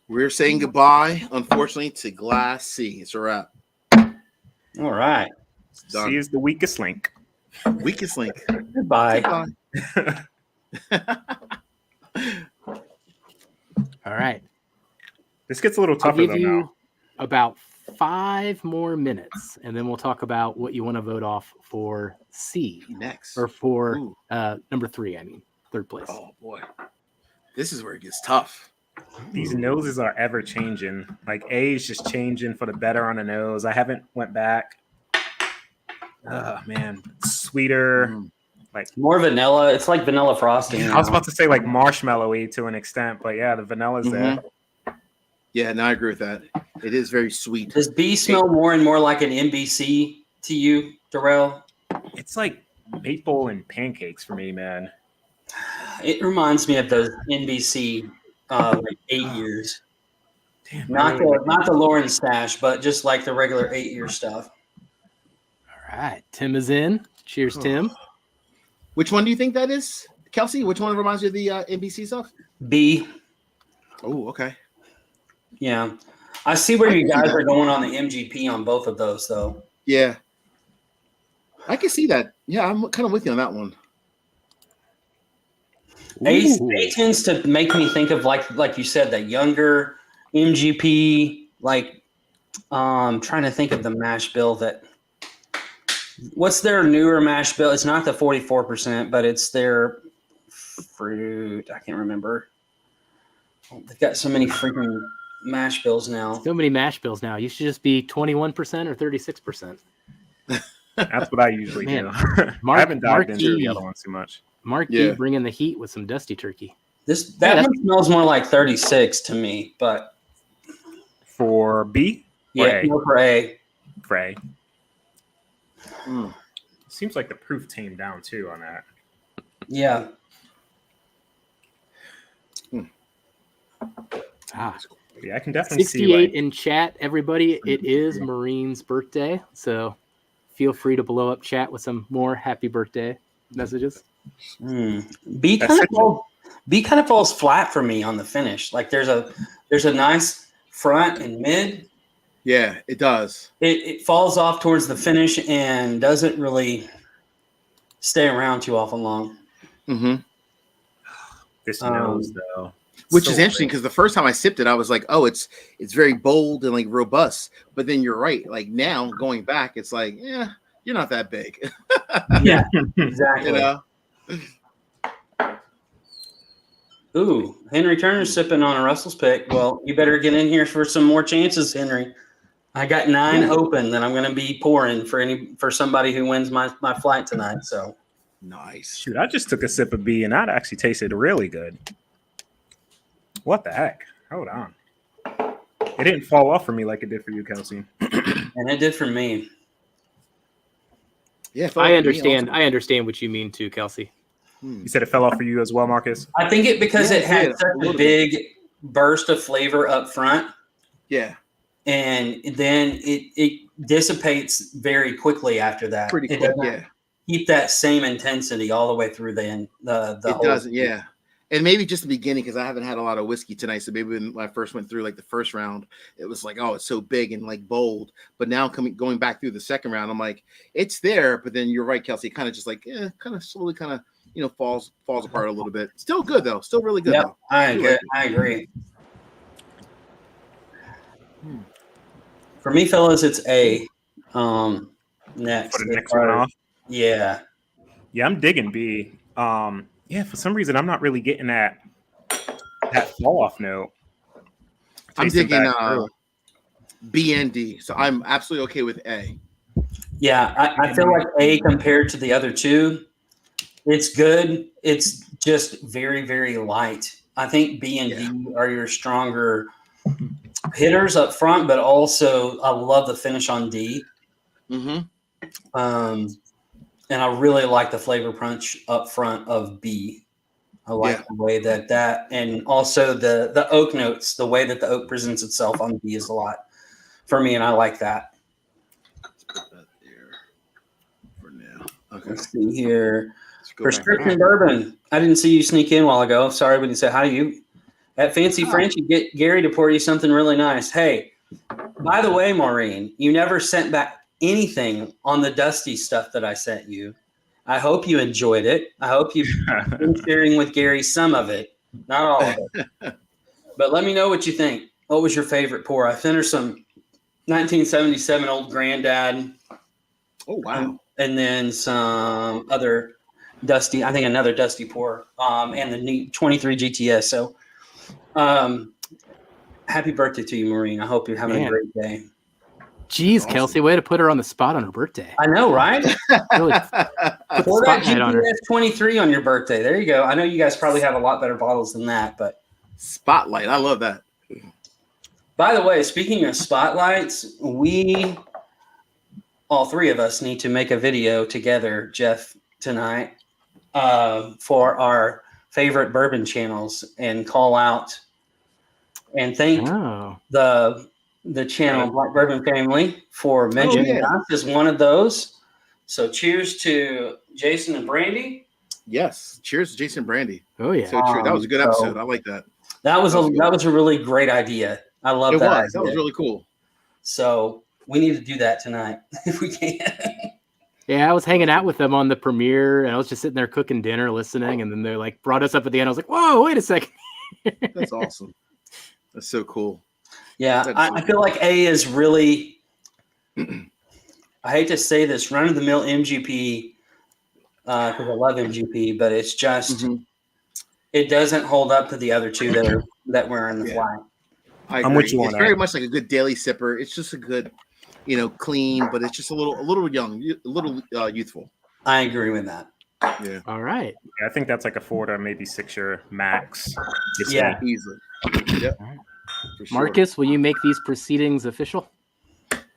We're saying goodbye, unfortunately, to Glass C. It's a wrap. All right. Done. C is the weakest link. Weakest link. Goodbye. Goodbye. All right. This gets a little I'll tougher give though you now. about 5 more minutes, and then we'll talk about what you want to vote off for C Next. or for Ooh. number 3. I mean, 3rd place. Oh boy. This is where it gets tough. These noses are ever changing. Like A is just changing for the better on the nose. I haven't went back. Oh man, sweeter. Mm. Like More vanilla. It's like vanilla frosting. I was about to say like marshmallowy to an extent, but yeah, the vanilla's there. Yeah, no, I agree with that. It is very sweet. Does B smell more and more like an NBC to you, Darrell? It's like maple and pancakes for me, man. It reminds me of those NBC like 8 years. Damn, Not the Lauren stash, but just like the regular 8-year stuff. All right. Tim is in. Cheers, Tim. Which one do you think that is, Kelsey? Which one reminds you of the NBC stuff? B. Oh, okay. Yeah. I see where you guys are going on the MGP on both of those, though. Yeah. I can see that. Yeah, I'm kind of with you on that one. A tends to make me think of like you said, that younger MGP. Like, trying to think of the mash bill that. What's their newer mash bill? It's not the 44%, but it's their fruit. I can't remember. They've got so many freaking mash bills now. So many mash bills now. You should just be 21% or 36%. That's what I usually do. I haven't dived into the other ones too much. Mark D bringing the heat with some dusty turkey. That one smells more like 36 to me, but for B? Yeah, no, for A. For A. Seems like the proof tamed down too on that. Yeah. Yeah, I can definitely 68 in chat, everybody. It is Maureen's birthday, so feel free to blow up chat with some more happy birthday messages. B kind of falls flat for me on the finish. Like there's a nice front and mid. Yeah, it does. It falls off towards the finish and doesn't really stay around too awful long. This nose though. Which is interesting because the first time I sipped it, I was like, "Oh, it's very bold and like robust." But then you're right. Like now, going back, it's like, "Yeah, you're not that big." Yeah, exactly. You know? Ooh, Henry Turner's sipping on a Russell's pick. Well, you better get in here for some more chances, Henry. I got 9 open that I'm going to be pouring for somebody who wins my flight tonight. So nice. Shoot, I just took a sip of B and that actually tasted really good. What the heck? Hold on. It didn't fall off for me like it did for you, Kelsey. And it did for me. Yeah, I understand. I understand what you mean too, Kelsey. You said it fell off for you as well, Marcus? I think it had such a big burst of flavor up front. Yeah. And then it dissipates very quickly after that. Pretty quick, yeah. Keep that same intensity all the way through the end. It doesn't, yeah. And maybe just the beginning, because I haven't had a lot of whiskey tonight. So maybe when I first went through like the first round, it was like, oh, it's so big and like bold. But now going back through the second round, I'm like, it's there. But then you're right, Kelsey. Kind of just like, kind of slowly, kind of, falls apart a little bit. Still good though. Still really good. Yep, I agree. For me, fellas, it's A. Next. For the next one off. Yeah. Yeah, I'm digging B. Yeah, for some reason I'm not really getting that fall off note. I'm digging B and D, so I'm absolutely okay with A. Yeah, I feel like A compared to the other two, it's good. It's just very, very light. I think B and D are your stronger hitters up front, but also I love the finish on D. And I really like the flavor punch up front of B. I like the way that and also the oak notes, the way that the oak presents itself on B is a lot for me, and I like that. Let's put that there for now. Okay. Let's see here. Prescription bourbon. I didn't see you sneak in a while ago. Sorry, but you said, how do you at Fancy French? You get Gary to pour you something really nice. Hey, by the way, Maureen, you never sent back anything on the dusty stuff that I sent you. I hope you enjoyed it. I hope you've been sharing with Gary some of it, not all of it. But let me know what you think. What was your favorite pour? I sent her some 1977 Old Granddad. Oh, wow. And then some other dusty, I think another dusty pour, and the new 23 GTS. So happy birthday to you, Maureen. I hope you're having a great day. Jeez, Awesome. Kelsey, way to put her on the spot on her birthday. I know, right? Really put the Pour that spotlight on her. GTS 23 on your birthday. There you go. I know you guys probably have a lot better bottles than that, but Spotlight. I love that. by the way, speaking of spotlights, all three of us need to make a video together, Jeff, tonight for our favorite bourbon channels and call out and thank the channel Black Bourbon Family for mentioning us as one of those. So cheers to Jason and Brandy. Yes. Cheers to Jason and Brandy. Oh, yeah. So true. That was a good episode. I like that. That was a really great idea. I love that. That was really cool. So we need to do that tonight if we can. Yeah, I was hanging out with them on the premiere, and I was just sitting there cooking dinner, listening, and then they like brought us up at the end. I was like, "Whoa, wait a second!" That's awesome. That's so cool. Yeah, I feel like A is really, I hate to say this, run-of-the-mill MGP, because I love MGP, but it's just, it doesn't hold up to the other two that were in the fly. I'm with you on that. It's very much like a good daily sipper. It's just a good, clean, but it's just a little young, a little youthful. I agree with that. Yeah. All right. Yeah, I think that's like a 4 to maybe 6 year max. Yeah, easily. Yep. Sure. Marcus, will you make these proceedings official?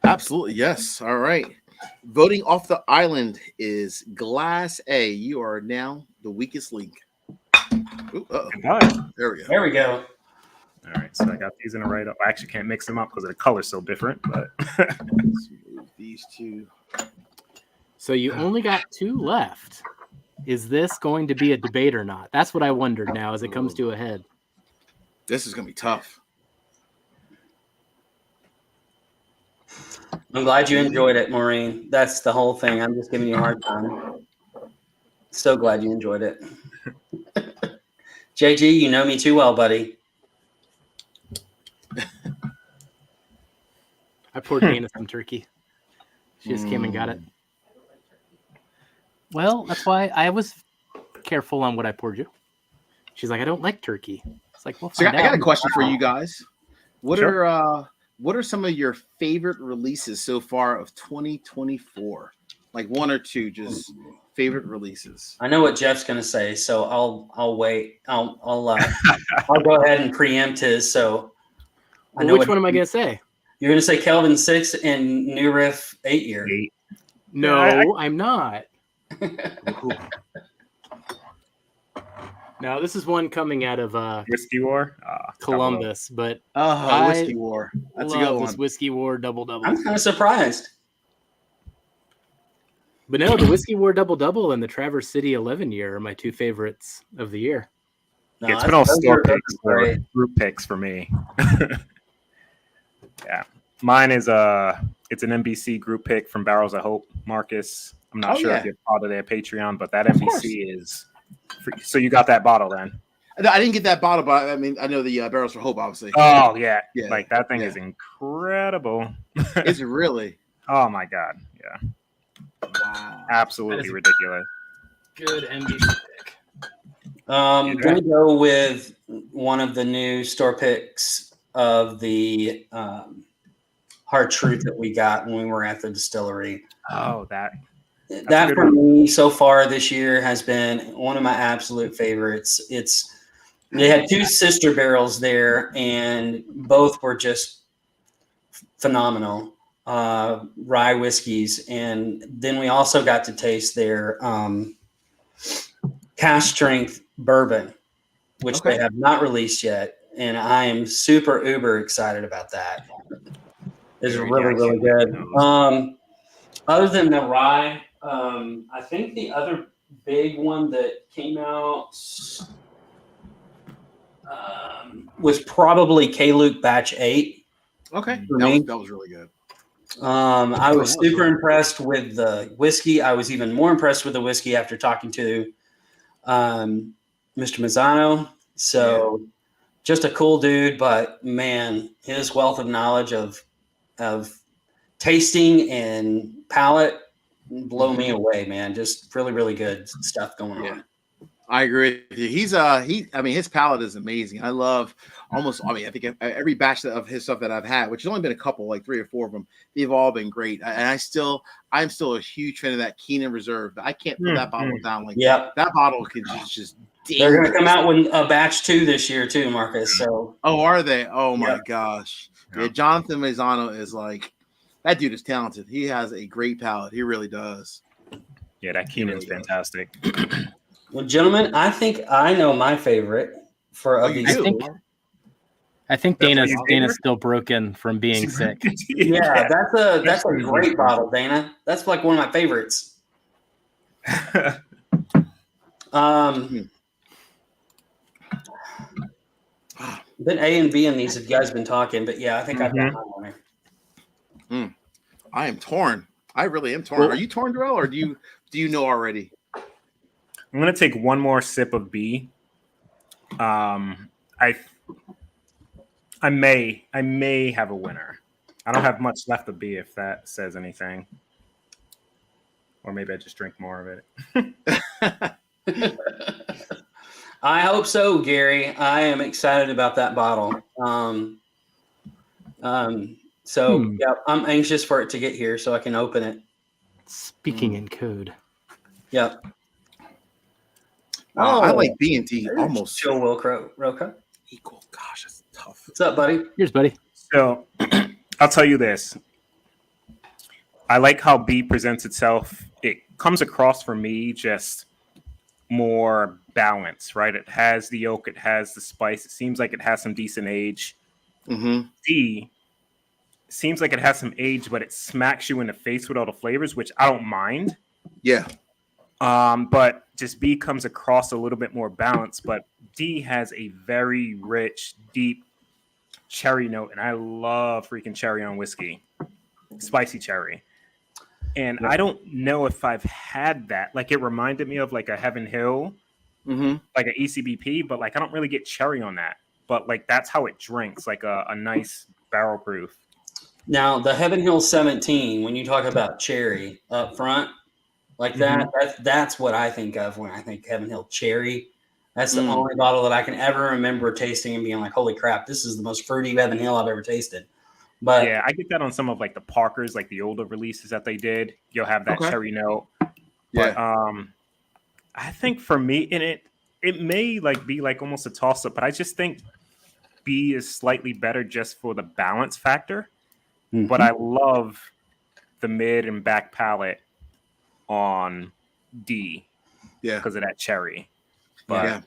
Absolutely, yes. All right. Voting off the island is Glass A. You are now the weakest link. Ooh, there we go. There we go. All right, so I got these in a right up. I actually can't mix them up because the color's so different, but let's move these two. So you only got 2 left. Is this going to be a debate or not? That's what I wondered now as it comes to a head. This is going to be tough. I'm glad you enjoyed it, Maureen. That's the whole thing. I'm just giving you a hard time. So glad you enjoyed it. JG, you know me too well, buddy. I poured Dana some turkey. She just came and got it. Well, that's why I was careful on what I poured you. She's like, I don't like turkey. It's like, well, so I got a question for you guys. What are some of your favorite releases so far of 2024? Like 1 or 2, just favorite releases. I know what Jeff's going to say, so I'll wait. I'll go ahead and preempt his. So I know which one am I going to say? You're going to say Kelvin 6 and New Riff 8 year. No, I'm not. No, this is one coming out of Whiskey War, Columbus, but Whiskey War. That's a good one. This Whiskey War double. I'm kind of surprised. But no, the Whiskey War double and the Traverse City 11 year are my 2 favorites of the year. No, it's been all store picks or group picks for me. Yeah, mine is it's an NBC group pick from Barrels of Hope, Marcus. I'm not sure if you're part of their Patreon, but that NBC is. So you got that bottle then? I didn't get that bottle, but I mean, I know the Barrels for Hope, obviously. Oh yeah. Like that thing is incredible. Is it really? Oh my god, yeah. Wow, absolutely ridiculous. Good NBC pick. I'm gonna go with one of the new store picks of the Hard Truth that we got when we were at the distillery. Oh, that for me so far this year has been one of my absolute favorites. They had 2 sister barrels there, and both were just phenomenal rye whiskeys. And then we also got to taste their cask strength bourbon, which they have not released yet. And I am super uber excited about that. It's really, really good. Other than the rye, I think the other big one that came out was probably K-Luke Batch 8. Okay, that was really good. I was super impressed with the whiskey. I was even more impressed with the whiskey after talking to Mr. Mazzano. So just a cool dude, but man, his wealth of knowledge of tasting and palate blow me away, man. Just really, really good stuff going on. I agree with you. I mean, his palate is amazing. I love I think every batch of his stuff that I've had, which has only been a couple, like 3 or 4 of them, they've all been great. And I'm still a huge fan of that Keenan Reserve. I can't put that bottle down. Like that bottle could just they're going to come out with a batch 2 this year too, Marcus. So are they? Oh my gosh. Yeah, Jonathan Mazzano is like, that dude is talented. He has a great palate. He really does. Yeah, that Keenan's fantastic. Well, gentlemen, I think I know my favorite of these. I think Dana's still broken from being sick. Yeah, that's a great bottle, Dana. That's like one of my favorites. Been A and B in these if you guys have been talking, but yeah, I think I've got mine. I am torn. I really am torn. Are you torn, Darrell, or do you know already? I'm gonna take one more sip of B. I may have a winner. I don't have much left of B, if that says anything. Or maybe I just drink more of it. I hope so, Gary. I am excited about that bottle. Yeah, I'm anxious for it to get here so I can open it. Speaking in code. Yep. I like B&D almost. Joe Roca. Equal. Gosh, that's tough. What's up, buddy? Here's buddy. So I'll tell you this. I like how B presents itself. It comes across for me just more balanced, right? It has the oak, it has the spice. It seems like it has some decent age. D seems like it has some age, but it smacks you in the face with all the flavors, which I don't mind. Yeah. But just B comes across a little bit more balanced, but D has a very rich, deep cherry note, and I love freaking cherry on whiskey, spicy cherry. And I don't know if I've had that. Like, it reminded me of like a Heaven Hill, like an ECBP, but like I don't really get cherry on that. But like that's how it drinks, like a nice barrel proof. Now the Heaven Hill 17, when you talk about cherry up front, like that's what I think of when I think Heaven Hill cherry. That's the only bottle that I can ever remember tasting and being like, holy crap, this is the most fruity Heaven Hill I've ever tasted. But yeah, I get that on some of like the Parkers, like the older releases that they did. You'll have that cherry note. But I think for me, and it may like be like almost a toss up, but I just think B is slightly better just for the balance factor. But I love the mid and back palate on D, because of that cherry. But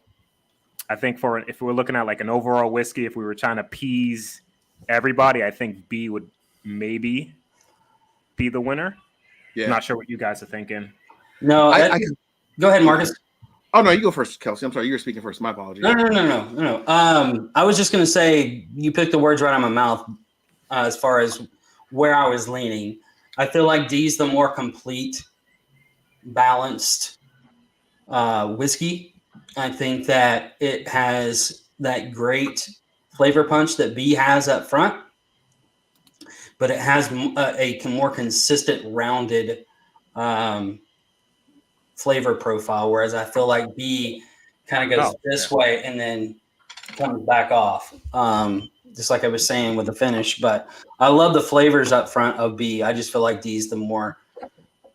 I think if we were looking at like an overall whiskey, if we were trying to appease everybody, I think B would maybe be the winner. I'm not sure what you guys are thinking. No, go ahead, Marcus. Oh no, you go first, Kelsey. I'm sorry, you were speaking first. My apologies. No. I was just going to say you picked the words right out of my mouth as far as where I was leaning. I feel like D's the more complete, balanced whiskey. I think that it has that great flavor punch that B has up front, but it has a more consistent, rounded flavor profile, whereas I feel like B kind of goes this way and then comes back off, just like I was saying with the finish. But I love the flavors up front of B. I just feel like D is the more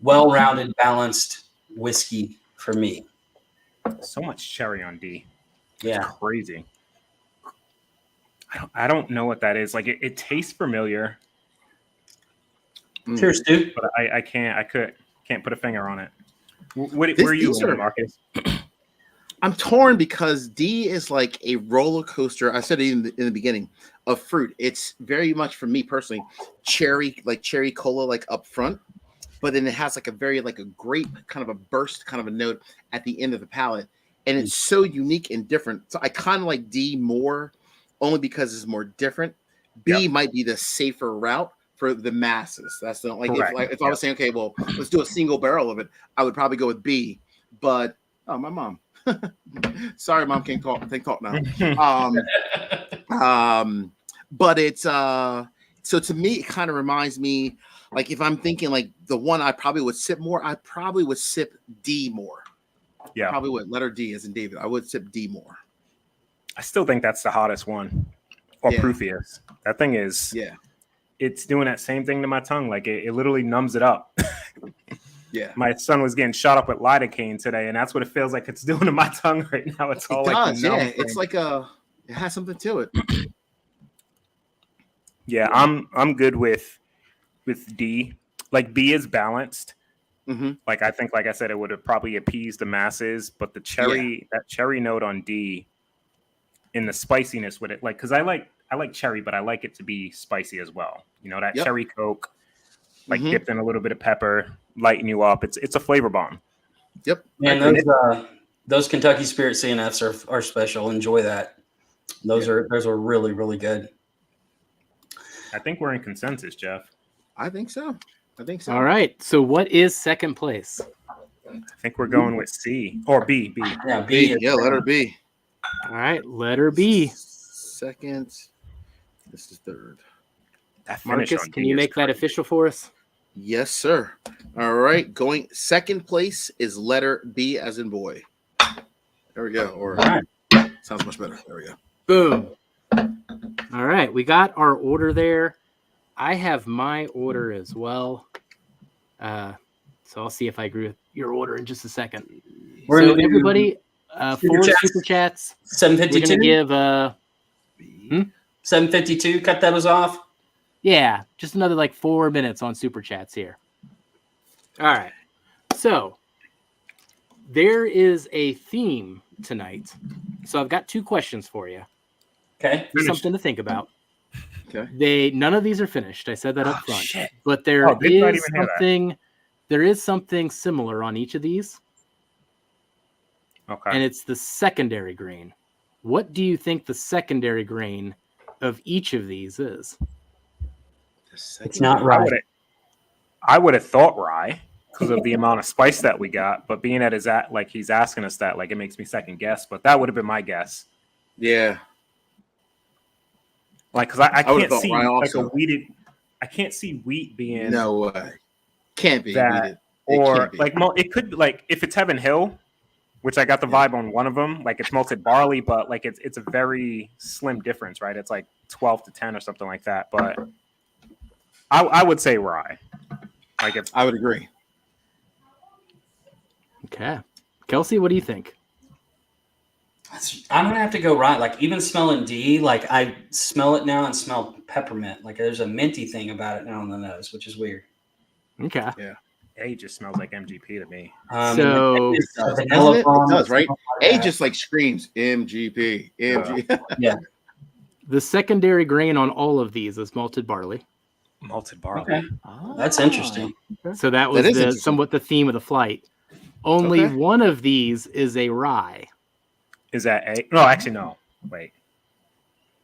well-rounded, balanced whiskey for me. So much cherry on D. It's crazy. I don't know what that is. Like it tastes familiar. Cheers, dude. But I can't put a finger on it. Where are you, Marcus? I'm torn because D is like a roller coaster. I said it in the beginning of fruit. It's very much for me personally, cherry cola, like up front, but then it has like a very like a grape kind of a burst kind of a note at the end of the palate, and it's so unique and different. So I kind of like D more, only because it's more different. B might be the safer route for the masses. That's the like Correct. if I was saying, okay, well, let's do a single barrel of it, I would probably go with B. But my mom. Sorry, mom, can't talk now. But it's so to me, it kind of reminds me, like if I'm thinking like the one I probably would sip more, I probably would sip D more. Yeah, Probably would. Letter D as in David. I would sip D more. I still think that's the hottest one, or Yeah. proofiest. That thing is, Yeah. it's doing that same thing to my tongue. Like it literally numbs it up. Yeah. My son was getting shot up with lidocaine today, and that's what it feels like it's doing to my tongue right now. It's all It like does, numb yeah. thing. It's like it has something to it. Yeah, I'm good with D. Like B is balanced. Mm-hmm. Like I think, like I said, it would have probably appeased the masses, but the that cherry note on D, and the spiciness with it, like because I like cherry, but I like it to be spicy as well. You know, that cherry Coke, like dipped in a little bit of pepper, lighten you up. It's a flavor bomb. Yep. Man, those Kentucky Spirit CNFs are special. Enjoy that. Those are really, really good. I think we're in consensus, Jeff. I think so. All right. So what is second place? I think we're going with C or B. Yeah, B. Yeah, letter B. All right, letter B. Second. This is third. That finish Marcus, on can D you is make that crazy. official for us? Yes, sir. All right. Going second place is letter B as in boy. There we go. Or sounds much better. There we go. Boom. All right, we got our order there. I have my order as well. So I'll see if I agree with your order in just a second. We're So gonna do everybody, super for chats. super chats, we're 752. gonna give 752. Cut those off. yeah, just another like 4 minutes on super chats here. All right. So there is a theme tonight. So I've got 2 questions for you. Okay. Something to think about. Okay. None of these are finished. I said that up front. Shit. But there did not is even hear that. something similar on each of these, Okay. and it's the secondary grain. What do you think the secondary grain of each of these is? It's not right. I would have thought rye because of the amount of spice that we got, but being that he's asking us that, like it makes me second guess. But that would have been my guess. Yeah. Like because I would've can't thought see rye like also. a wheated. I can't see wheat being No way. Can't be. that, It or can't be. like it could be like if it's Heaven Hill, which I got the vibe on one of them. Like it's malted barley, but like it's a very slim difference, right? It's like 12 to 10 or something like that. But I would say rye. Like if I would agree. Okay. Kelsey, what do you think? I'm gonna have to go right. Like even smelling D, like I smell it now and smell peppermint. Like there's a minty thing about it now on the nose, which is weird. Okay. A just smells like MGP to me. So it's Doesn't vanilla it? bomb, It does, right? A that. just like screams MGP. MG. the secondary grain on all of these is malted barley. Malted barley. Okay, that's interesting. So that was That is interesting. somewhat the theme of the flight. Only Okay. one of these is a rye. Is that A? No, actually, no. Wait.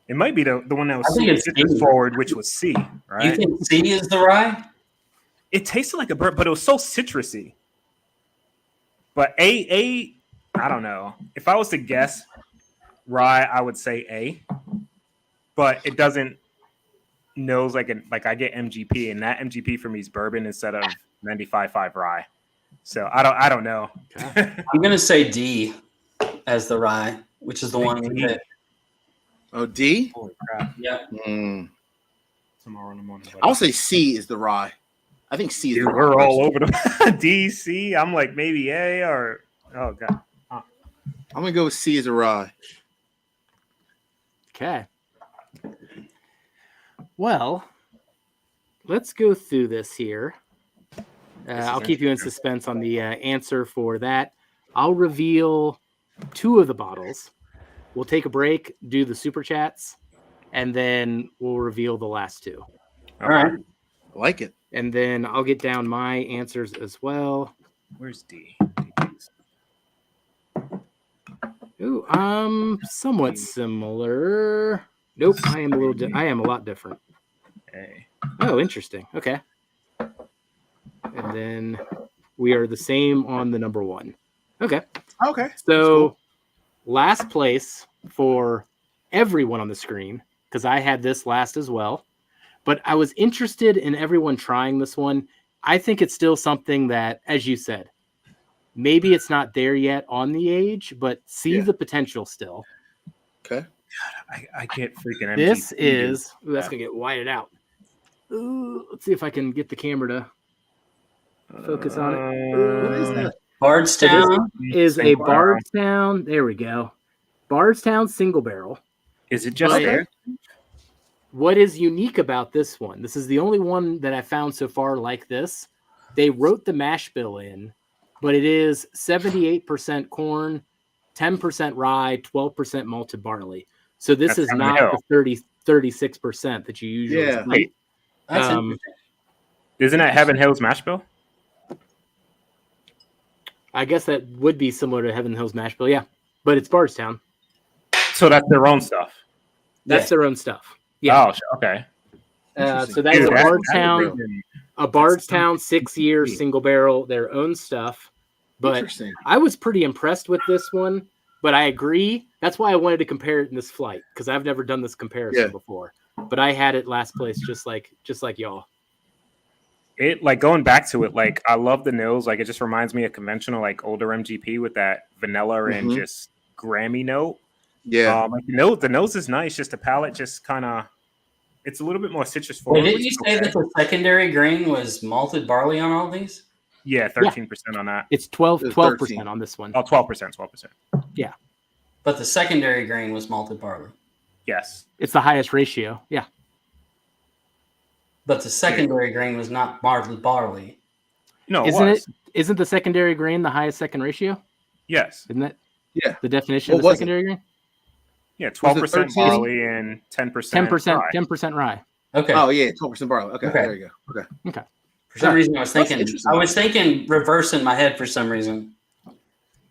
It might be the one that I was think it's citrus C. forward, which was C, You right? think C is the rye? It tasted like a bird, but it was so citrusy. But I don't know. If I was to guess rye, I would say A. But it doesn't nose like I get MGP, and that MGP for me is bourbon instead of 95.5 rye. So I don't know. I'm gonna say D as the rye, which is the one we D. picked. Oh, D? Holy crap! Yeah. Tomorrow in the morning. I'll say C is the rye. I think C is Dude, the rye. we're all over the D, C. I'm like maybe A or oh god. I'm gonna go with C as a rye. Okay. Well, let's go through this here. I'll keep you in suspense on the answer for that. I'll reveal 2 of the bottles. We'll take a break, do the super chats, and then we'll reveal the last 2. All right. I like it. And then I'll get down my answers as well. Where's D? Ooh, somewhat similar. Nope, I am a lot different. A. Oh, interesting. Okay. And then we are the same on the number 1. Okay. Okay. That's So cool. last place for everyone on the screen, because I had this last as well. But I was interested in everyone trying this one. I think it's still something that, as you said, maybe it's not there yet on the age, but see the potential still. Okay. I get freaking MGP. This is, that's going to get whited out. Ooh, let's see if I can get the camera to focus on it. What is that? Bardstown. Is a Single barrel. Bardstown. There we go. Bardstown single barrel. Is it just Okay. there? What is unique about this one? This is the only one that I found so far like this. They wrote the mash bill in, but it is 78% corn, 10% rye, 12% malted barley. So this That's is Heaven not Hill. the 36% that you usually Yeah. see. That's Um, interesting. Isn't that Heaven Hill's mash bill? I guess that would be similar to Heaven Hills mash bill, yeah. But it's Bardstown. So that's their own stuff. That's Yeah. their own stuff. Yeah. Oh, okay. So that's Dude, a that- Bardstown. A Bardstown 6-year sweet. single barrel, their own stuff. But Interesting. I was pretty impressed with this one. But I agree. That's why I wanted to compare it in this flight, because I've never done this comparison before. But I had it last place, just like y'all. It like going back to it, like I love the nose. Like it just reminds me of conventional, like older MGP with that vanilla and Mhm. just Grammy note. Yeah. Like the nose is nice. Just the palate, just kind of, it's a little bit more citrus Wait, forward. didn't which you is say okay. that the secondary grain was malted barley on all these? Yeah, 13% on that. It's 12% It's 13. on this one. Oh, 12%. But the secondary grain was malted barley. Yes. It's the highest ratio. Yeah. But the secondary grain was not malted barley. No, Isn't was. it? Isn't the secondary grain the highest second ratio? Yes. Isn't that Yeah. the definition What of the was it? secondary grain? Yeah, 12% 13? barley and 10% 10%. rye. 10% rye. Okay. Oh yeah, 12% barley. Okay, Okay. there you go. Okay. For some reason, I was That's thinking. interesting. I was thinking reverse in my head for some reason.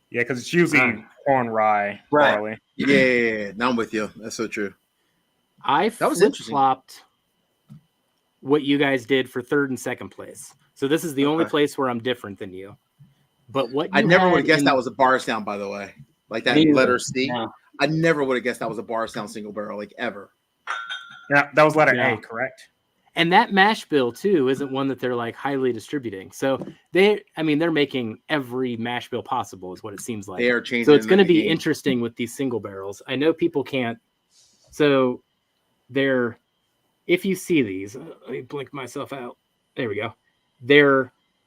Yeah, because it's usually corn, rye, Right. barley. Yeah, now I'm with you. That's so true. I That was flip interesting. flopped what you guys did for third and second place. So this is the only Okay. place where I'm different than you. But what I you never would had have guessed in- that was a Bardstown, by the way. Like that Me neither. letter C. Yeah. I never would have guessed that was a Bardstown single barrel, like ever. Yeah, that was letter Yeah. A, correct? And that mash bill too isn't one that they're like highly distributing. So they're making every mash bill possible is what it seems like. They are changing. So it's the going to be game. interesting with these single barrels. I know people can't. So they're, if you see these, let me blink myself out. There we go.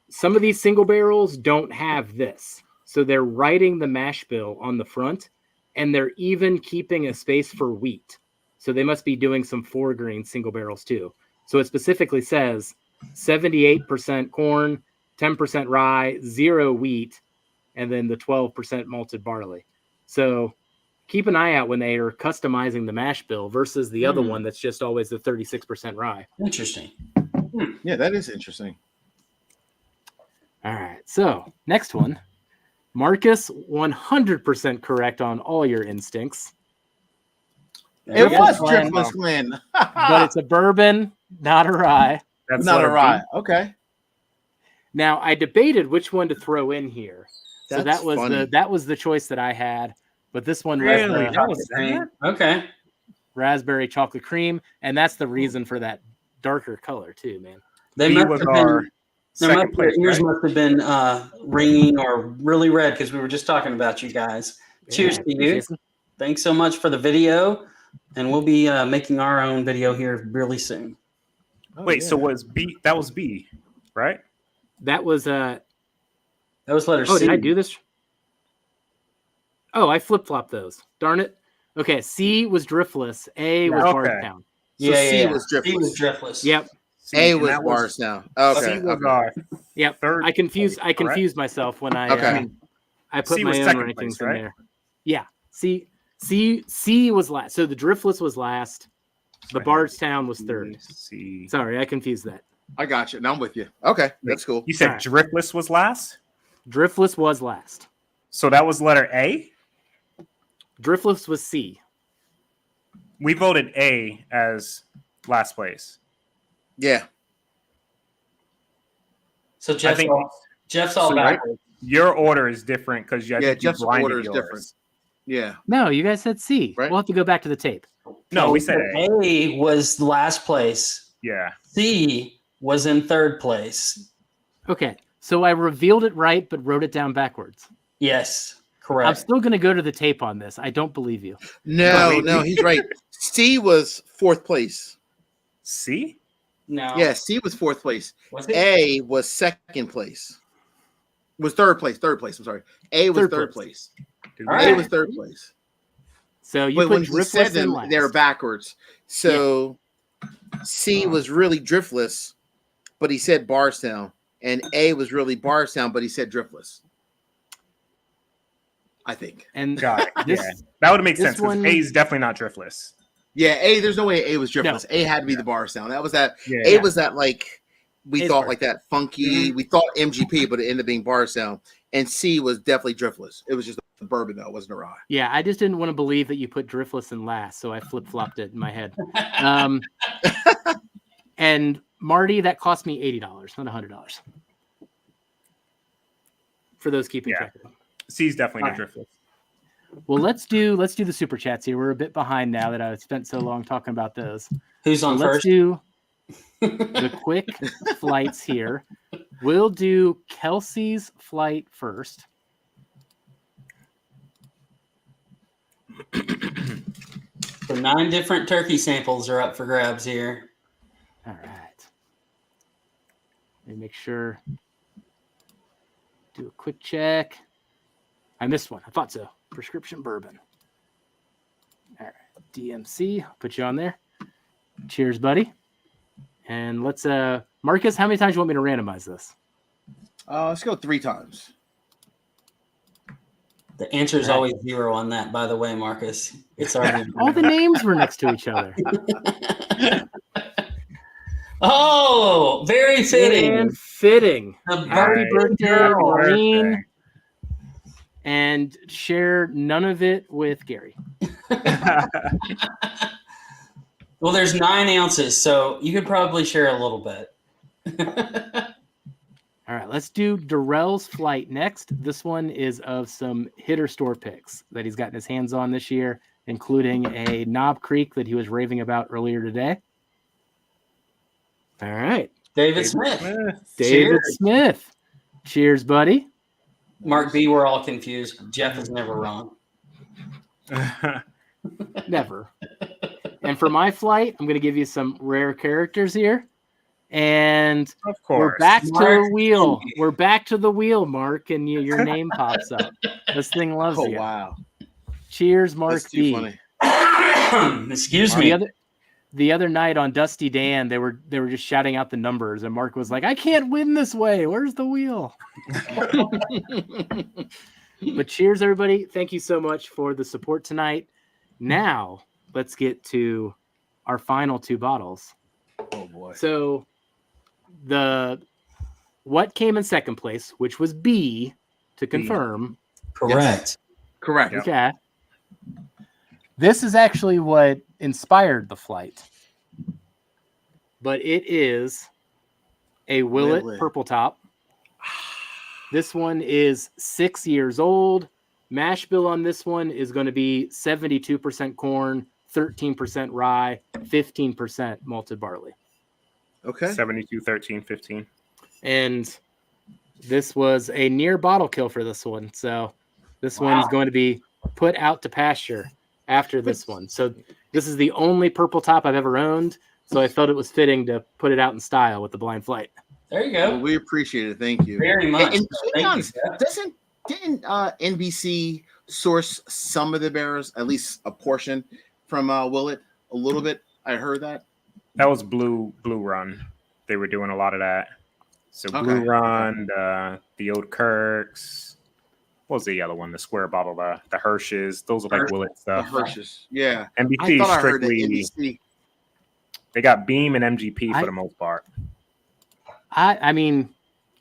Some of these single barrels don't have this. So they're writing the mash bill on the front, and they're even keeping a space for wheat. So they must be doing some 4-grain single barrels too. So it specifically says 78% corn, 10% rye, 0 wheat, and then the 12% malted barley. So keep an eye out when they are customizing the mash bill versus the other one that's just always the 36% rye. Interesting. Yeah, that is interesting. All right. So next one. Marcus, 100% correct on all your instincts. There It we was go. Driftless Glen. But it's a bourbon, not a rye. That's not a letter B. rye. Okay. Now I debated which one to throw in here. So That's that was funny. that was the choice that I had. But this one was Really? the That was that? Okay. raspberry chocolate cream, and that's the reason for that darker color too, man. They B must was have our been. second Their place, ears right? must have been ringing or really red because we were just talking about you guys. Cheers Yeah, to you. Jason. Thanks so much for the video, and we'll be making our own video here really soon. Oh, Wait, yeah. so was B? That was B, right? That was That was letter oh, C. did I do this? Oh, I flip-flopped those. Darn it. Okay, C was driftless. A was Okay. Bardstown. So C was C was Driftless. driftless. Yep. C, A and was that Bardstown. C Okay. was okay. our Yep. third. I confused place, correct? myself when I Okay. I put C my was own second rankings place, in right? there. Yeah. C was last. So the driftless was last. The Bardstown was third. C. Sorry, I confused that. I got you. Now I'm with you. Okay, that's cool. You said Alright. driftless was last, Driftless was last. so that was letter A. Driftless was C. We voted A as last place. Yeah. So I Jeff's think all so, backwards. your order is different because Yeah, Jeff's order is different. Yeah. No, you guys said C. Right. We'll have to go back to the tape. No, we said A. A was last place. Yeah. C was in third place. Okay, so I revealed it right, but wrote it down backwards. Yes, I'm correct. still going to go to the tape on this. I don't believe you. No, he's right. C was fourth place. C? No. Yeah, C was fourth place. Was it? A was second place. Was third place. Third place. I'm sorry. A was third place. Did All we- right. A was third place. So you But put when he said driftless in them, last. they were backwards. So C was really driftless, but he said Barstown, and A was really Barstown, but he said driftless. I think. And Got it. This- Yeah. That would make this sense because one- A is definitely not driftless. Yeah, A. There's no way A was driftless. No. A had to be the Barstown. That was that. Yeah. A was that like we A's thought Bar. like that funky. We thought MGP, but it ended up being Barstown. And C was definitely driftless. It was just a bourbon though. It wasn't a rye. yeah, I just didn't want to believe that you put driftless in last, so I flip-flopped it in my head. And Marty, that cost me $80, not $100. For those keeping Yeah. track of them. C is definitely not All right. driftless. Well, let's do the super chats here. We're a bit behind now that I've spent so long talking about those. Who's So on let's first? do the quick flights here. We'll do Kelsey's flight first. So 9 different turkey samples are up for grabs here. All right. Let me make sure. Do a quick check. I missed one. I thought so. Prescription bourbon. All right. DMC. Put you on there. Cheers, buddy. And let's Marcus, how many times do you want me to randomize this? Let's go 3 times. The answer is Right. always 0 on that, by the way, Marcus. It's already All the names were next to each other. Oh, very fitting. And fitting. The Happy Nice. birthday, girl. Maureen. And share none of it with Gary. Well, there's 9 ounces, so you could probably share a little bit. All right, let's do Darrell's flight next. This one is of some hitter store picks that he's gotten his hands on this year, including a Knob Creek that he was raving about earlier today. All right, David Smith. David Cheers. Smith. Cheers, buddy. Mark B, we're all confused. Jeff is never wrong. Never. And for my flight, I'm going to give you some rare characters here. And Of course. we're back to the Mark. wheel. We're back to the wheel, Mark, and your name pops up. This thing loves Oh you. wow, Cheers, Mark that's too B. funny. Excuse me. The other night on Dusty Dan, they were just shouting out the numbers, and Mark was like, "I can't win this way. Where's the wheel?" But cheers, everybody! Thank you so much for the support tonight. Now let's get to our final 2 bottles. Oh boy. So what came in second place, which was B, to confirm. Correct. Correct. Yeah. Okay. This is actually what inspired the flight. But it is a Willet Willet. Purple Top. This one is 6 years old. Mash bill on this one is going to be 72% corn, 13% rye, 15% malted barley. Okay. 72, 13, 15. And this was a near bottle kill for this one. So this one's going to be put out to pasture after this one. So this is the only purple top I've ever owned. So I felt it was fitting to put it out in style with the blind flight. There you Well, go. we appreciate it. Thank you. Very much. And Thank you, Hans, Jeff. didn't NBC source some of the barrels, at least a portion, from Willet? A little bit. I heard that. That was Blue Run. They were doing a lot of that. So Okay. Blue Run, the Old Kirks. What was the other one? The square bottle, the Hirsch's. Those are like Hirsch- Willet The stuff. Hirsch's. Yeah. NBC I thought I heard that strictly. NBC. They got Beam and MGP for I- the most part. I mean,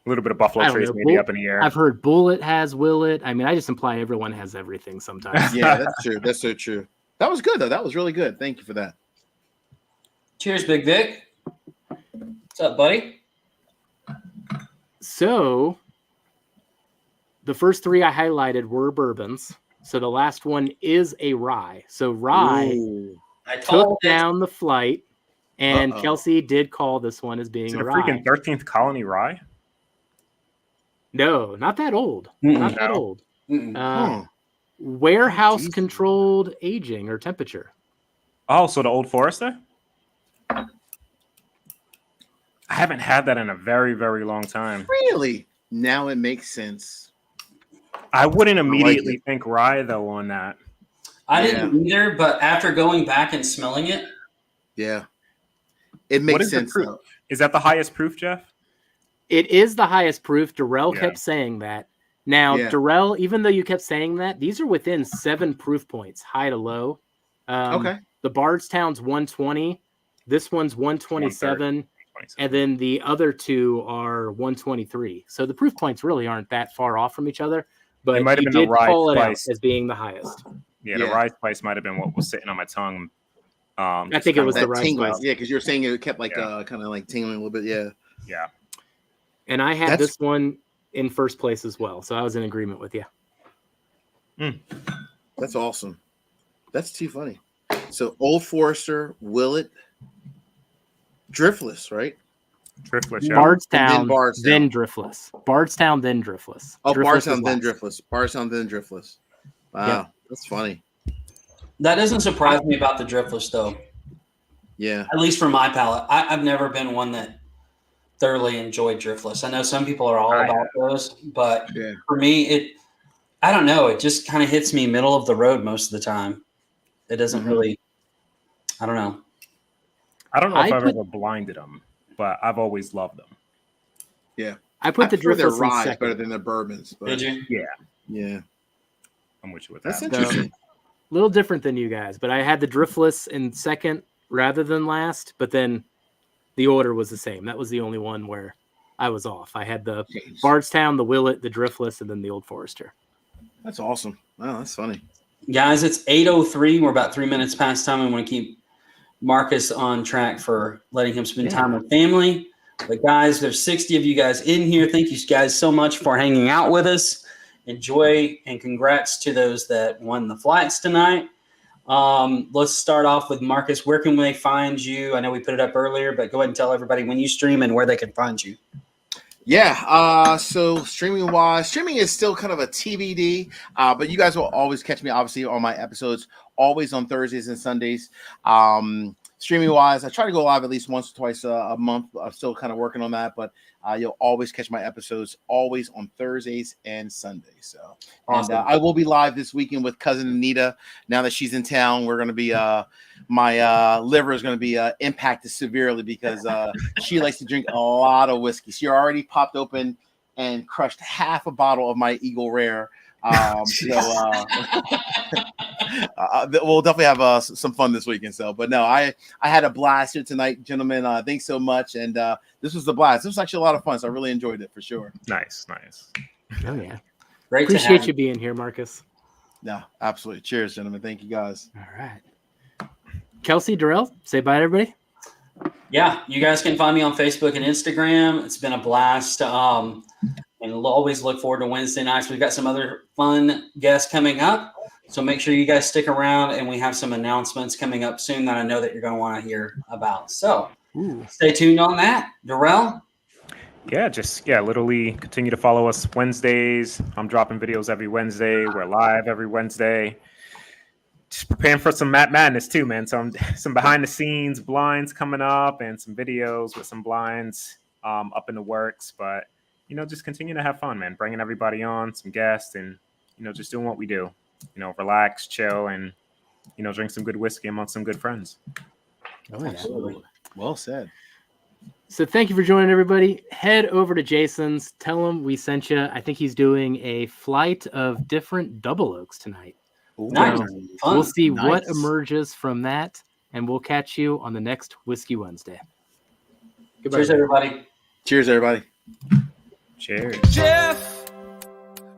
A little bit of Buffalo I don't Trace know. maybe up in the air. I've heard Bullet has Willet. I mean, I just imply everyone has everything sometimes. Yeah, that's true. That's so true. That was good though. That was really good. Thank you for that. Cheers, Big Vic. What's up, buddy? So the first three I highlighted were bourbons. So the last one is a rye. So rye Ooh. I took told it. down the flight, and Uh-oh. Kelsey did call this one as being Is it a a rye. freaking 13th colony rye? No, not that old. Mm-mm. Not that No. old. Mm-mm. Huh. Warehouse Jesus. controlled aging or temperature. Oh, so the Old Forester? I haven't had that in a very, very long time. Really? Now it makes sense. I wouldn't like immediately think rye, though, on that. I didn't either, but after going back and smelling it, Yeah. It What makes is the sense. proof? Though. Is that the highest proof, Jeff? It is the highest proof. Darrell Yeah. kept saying that. Now, Yeah. Darrell, even though you kept saying that, these are within 7 proof points, high to low. Okay. The Bardstown's 120. This one's 127. And then the other two are 123. So the proof points really aren't that far off from each other. But It might have you been the did rye call it out spice. as being the highest. Yeah, the Yeah. rye spice might have been what was sitting on my tongue. I think it was the That rye tingling. spice. Yeah, because you're saying it kept like Yeah. kind of like tingling a little bit. Yeah. Yeah. And I had That's- this one in first place as well. So I was in agreement with you. That's awesome. That's too funny. So Old Forester, Willet, Driftless, right? Driftless, yeah. Bardstown, Bardstown. then Driftless. Bardstown, then Driftless. Oh, Driftless Bardstown, is then last. Driftless. Bardstown, then Driftless. Wow. Yep. That's funny. that doesn't surprise me about the driftless, though. Yeah. At least for my palate, I've never been one that thoroughly enjoyed driftless. I know some people are all I about those, but Yeah. for me, I don't know. It just kind of hits me middle of the road most of the time. It doesn't Mhm. really. I don't know. I don't know if I I've put- ever blinded them, but I've always loved them. I put the prefer their Driftless in ryes second. better than their bourbons. But Did you? Yeah. I'm with you with That's that. interesting. A little different than you guys, but I had the Driftless in second rather than last, but then the order was the same. That was the only one where I was off. I had the Jeez. Bardstown, the Willet, the Driftless, and then the Old Forester. That's awesome. Wow, that's funny. Guys, it's 8:03. We're about 3 minutes past time. I want to keep Marcus on track for letting him spend time with family. But guys, there's 60 of you guys in here. Thank you guys so much for hanging out with us. Enjoy and congrats to those that won the flights tonight. Let's start off with Marcus. Where can they find you? I know we put it up earlier, but go ahead and tell everybody when you stream and where they can find you. Yeah. So streaming is still kind of a TBD, but you guys will always catch me, obviously, on my episodes, always on Thursdays and Sundays. Streaming wise, I try to go live at least once or twice a month. I'm still kind of working on that, but you'll always catch my episodes always on Thursdays and Sundays. So, Awesome. and I will be live this weekend with cousin Anita. Now that she's in town, we're going to be my liver is going to be impacted severely because she likes to drink a lot of whiskey. She already popped open and crushed half a bottle of my Eagle Rare. We'll definitely have some fun this weekend. So, but no, I had a blast here tonight, gentlemen. Thanks so much. And this was the blast. This was actually a lot of fun. So I really enjoyed it for sure. Nice. Oh, yeah. Great to Appreciate have you being here, Marcus. Yeah, absolutely. Cheers, gentlemen. Thank you, guys. All right. Kelsey, Darrell, say bye to everybody. Yeah, you guys can find me on Facebook and Instagram. It's been a blast. And we'll always look forward to Wednesday nights. We've got some other fun guests coming up. So make sure you guys stick around, and we have some announcements coming up soon that I know that you're going to want to hear about. So stay tuned on that. Darrell? Yeah, literally continue to follow us Wednesdays. I'm dropping videos every Wednesday. We're live every Wednesday. Just preparing for some Matt Madness too, man. So some behind the scenes blinds coming up and some videos with some blinds up in the works. But just continue to have fun, man. Bringing everybody on, some guests, and just doing what we do. Relax, chill, and drink some good whiskey amongst some good friends. Oh, yeah. Absolutely. Well said. So thank you for joining, everybody. Head over to Jason's. Tell him we sent you. I think he's doing a flight of different double oaks tonight. Nice. So Fun. we'll see what Nice. emerges from that, and we'll catch you on the next Whiskey Wednesday. Goodbye. Cheers, everybody. Cheers, everybody. Cheers. Jeff,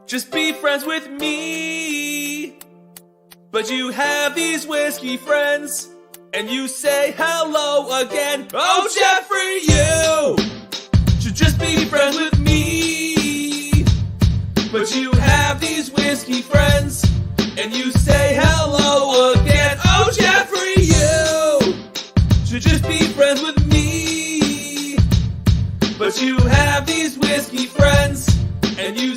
just be friends with me. But you have these whiskey friends, and you say hello again. Oh, Jeffrey, you be friends with me. But you have these whiskey friends, and you